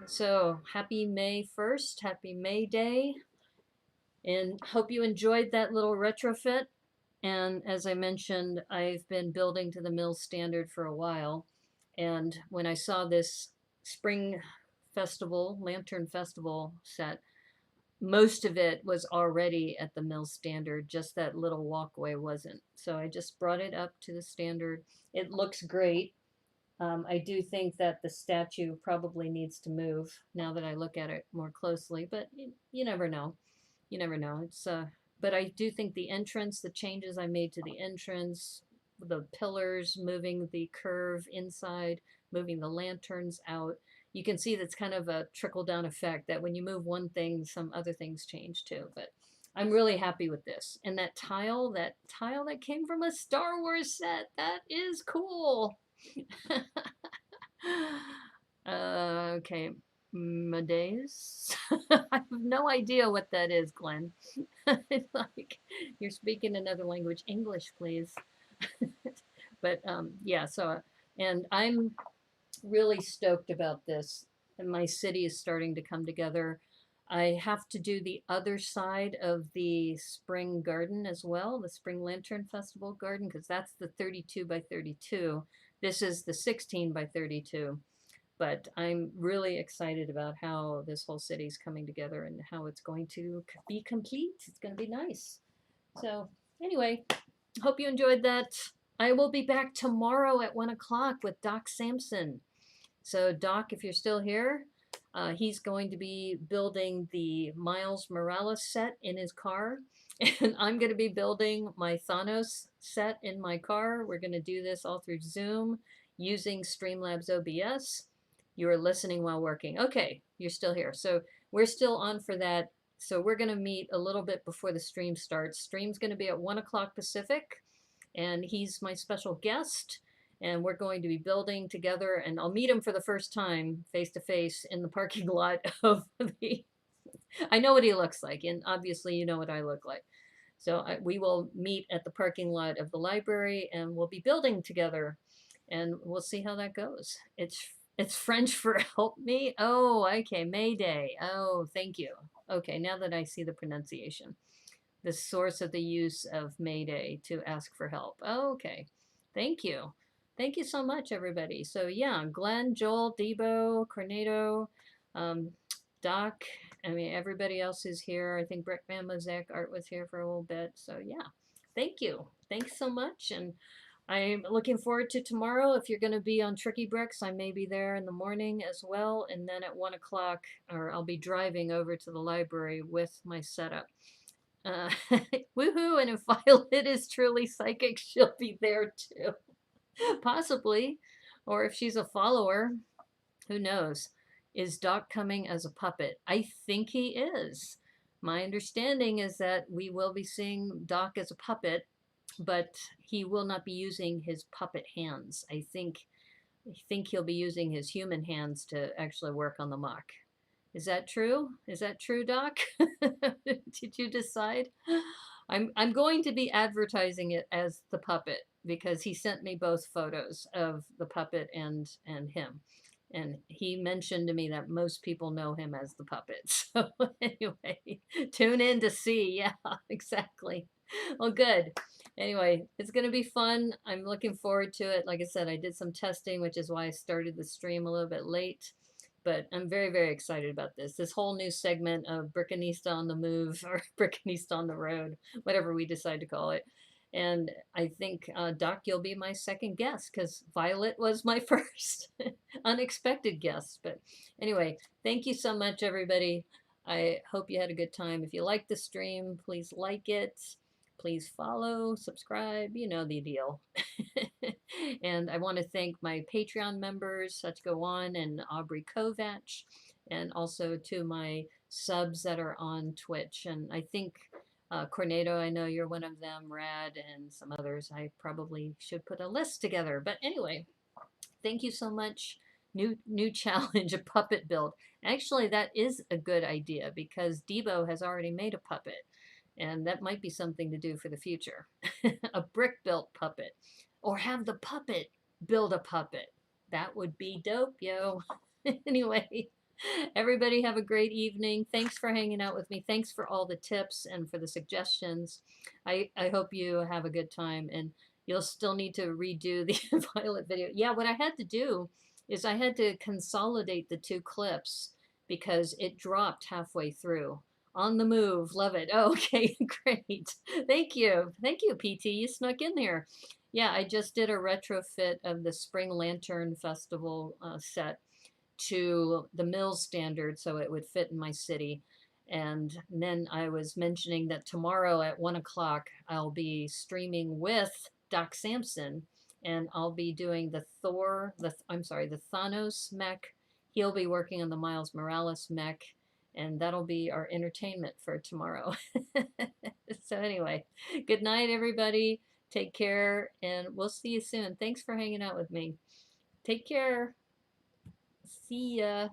So happy May 1st, happy May Day, and hope you enjoyed that little retrofit. And as I mentioned, I've been building to the mill standard for a while. And when I saw this spring festival, lantern festival set, most of it was already at the mill standard, just that little walkway wasn't. So I just brought it up to the standard. It looks great. I do think that the statue probably needs to move now that I look at it more closely, but you never know. You never know. It's but I do think the entrance, the changes I made to the entrance, the pillars, moving the curve inside, moving the lanterns out, you can see that's kind of a trickle down effect that when you move one thing, some other things change too. But I'm really happy with this. And that tile that came from a Star Wars set, that is cool. Okay, Madays. I have no idea what that is, Glenn. It's like you're speaking another language. English, please. But yeah, so, and I'm really stoked about this. And my city is starting to come together. I have to do the other side of the spring garden as well, the Spring Lantern Festival garden, because that's the 32 by 32. This is the 16 by 32. But I'm really excited about how this whole city is coming together and how it's going to be complete. It's going to be nice. So, anyway, hope you enjoyed that. I will be back tomorrow at 1 o'clock with Doc Sampson. So Doc, if you're still here, he's going to be building the Miles Morales set in his car. And I'm going to be building my Thanos set in my car. We're going to do this all through Zoom using Streamlabs OBS. You are listening while working. Okay, you're still here. So we're still on for that. So we're going to meet a little bit before the stream starts. Stream's going to be at 1 o'clock Pacific, and he's my special guest. And we're going to be building together, and I'll meet him for the first time face to face in the parking lot of the. I know what he looks like, and obviously you know what I look like. So we will meet at the parking lot of the library, and we'll be building together, and we'll see how that goes. It's French for help me. Oh, okay, Mayday. Oh, thank you. Okay, now that I see the pronunciation, the source of the use of Mayday to ask for help. Oh, okay, thank you. Thank you so much, everybody. So yeah, Glenn, Joel, Debo, Cornado, Doc. I mean, everybody else is here. I think Brickman Mosaic Art was here for a little bit. So yeah, thank you. Thanks so much. And I'm looking forward to tomorrow. If you're going to be on Tricky Bricks, I may be there in the morning as well. And then at 1 o'clock, or I'll be driving over to the library with my setup. Woohoo! And if Violet is truly psychic, she'll be there too. Possibly. Or if she's a follower, who knows? Is Doc coming as a puppet? I think he is. My understanding is that we will be seeing Doc as a puppet, but he will not be using his puppet hands. I think he'll be using his human hands to actually work on the MOC. Is that true? Is that true, Doc? Did you decide? I'm going to be advertising it as the puppet because he sent me both photos of the puppet and him. And he mentioned to me that most people know him as the puppet. So anyway, tune in to see. Yeah, exactly. Well, good. Anyway, it's going to be fun. I'm looking forward to it. Like I said, I did some testing, which is why I started the stream a little bit late. But I'm very, very excited about this. This whole new segment of Brickanista on the Move, or Brickanista on the Road, whatever we decide to call it. And I think, Doc, you'll be my second guest because Violet was my first unexpected guest. But anyway, thank you so much, everybody. I hope you had a good time. If you like the stream, please like it. Please follow, subscribe, you know the deal. And I want to thank my Patreon members, Satchko Wan and Aubrey Kovach, and also to my subs that are on Twitch. And I think Cornado, I know you're one of them, Rad, and some others. I probably should put a list together. But anyway, thank you so much. New challenge, a puppet build. Actually, that is a good idea because Debo has already made a puppet. And that might be something to do for the future. A brick built puppet. Or have the puppet build a puppet. That would be dope, yo. Anyway, everybody have a great evening. Thanks for hanging out with me. Thanks for all the tips and for the suggestions. I hope you have a good time. And you'll still need to redo the Violet video. Yeah, what I had to do is I had to consolidate the two clips because it dropped halfway through. On the move. Love it. Oh, okay, great. Thank you. Thank you, PT. You snuck in there. Yeah, I just did a retrofit of the Spring Lantern Festival set to the Mills standard so it would fit in my city. And then I was mentioning that tomorrow at 1 o'clock, I'll be streaming with Doc Sampson, and I'll be doing the Thanos mech. He'll be working on the Miles Morales mech. And that'll be our entertainment for tomorrow. So anyway, good night, everybody. Take care, and we'll see you soon. Thanks for hanging out with me. Take care. See ya.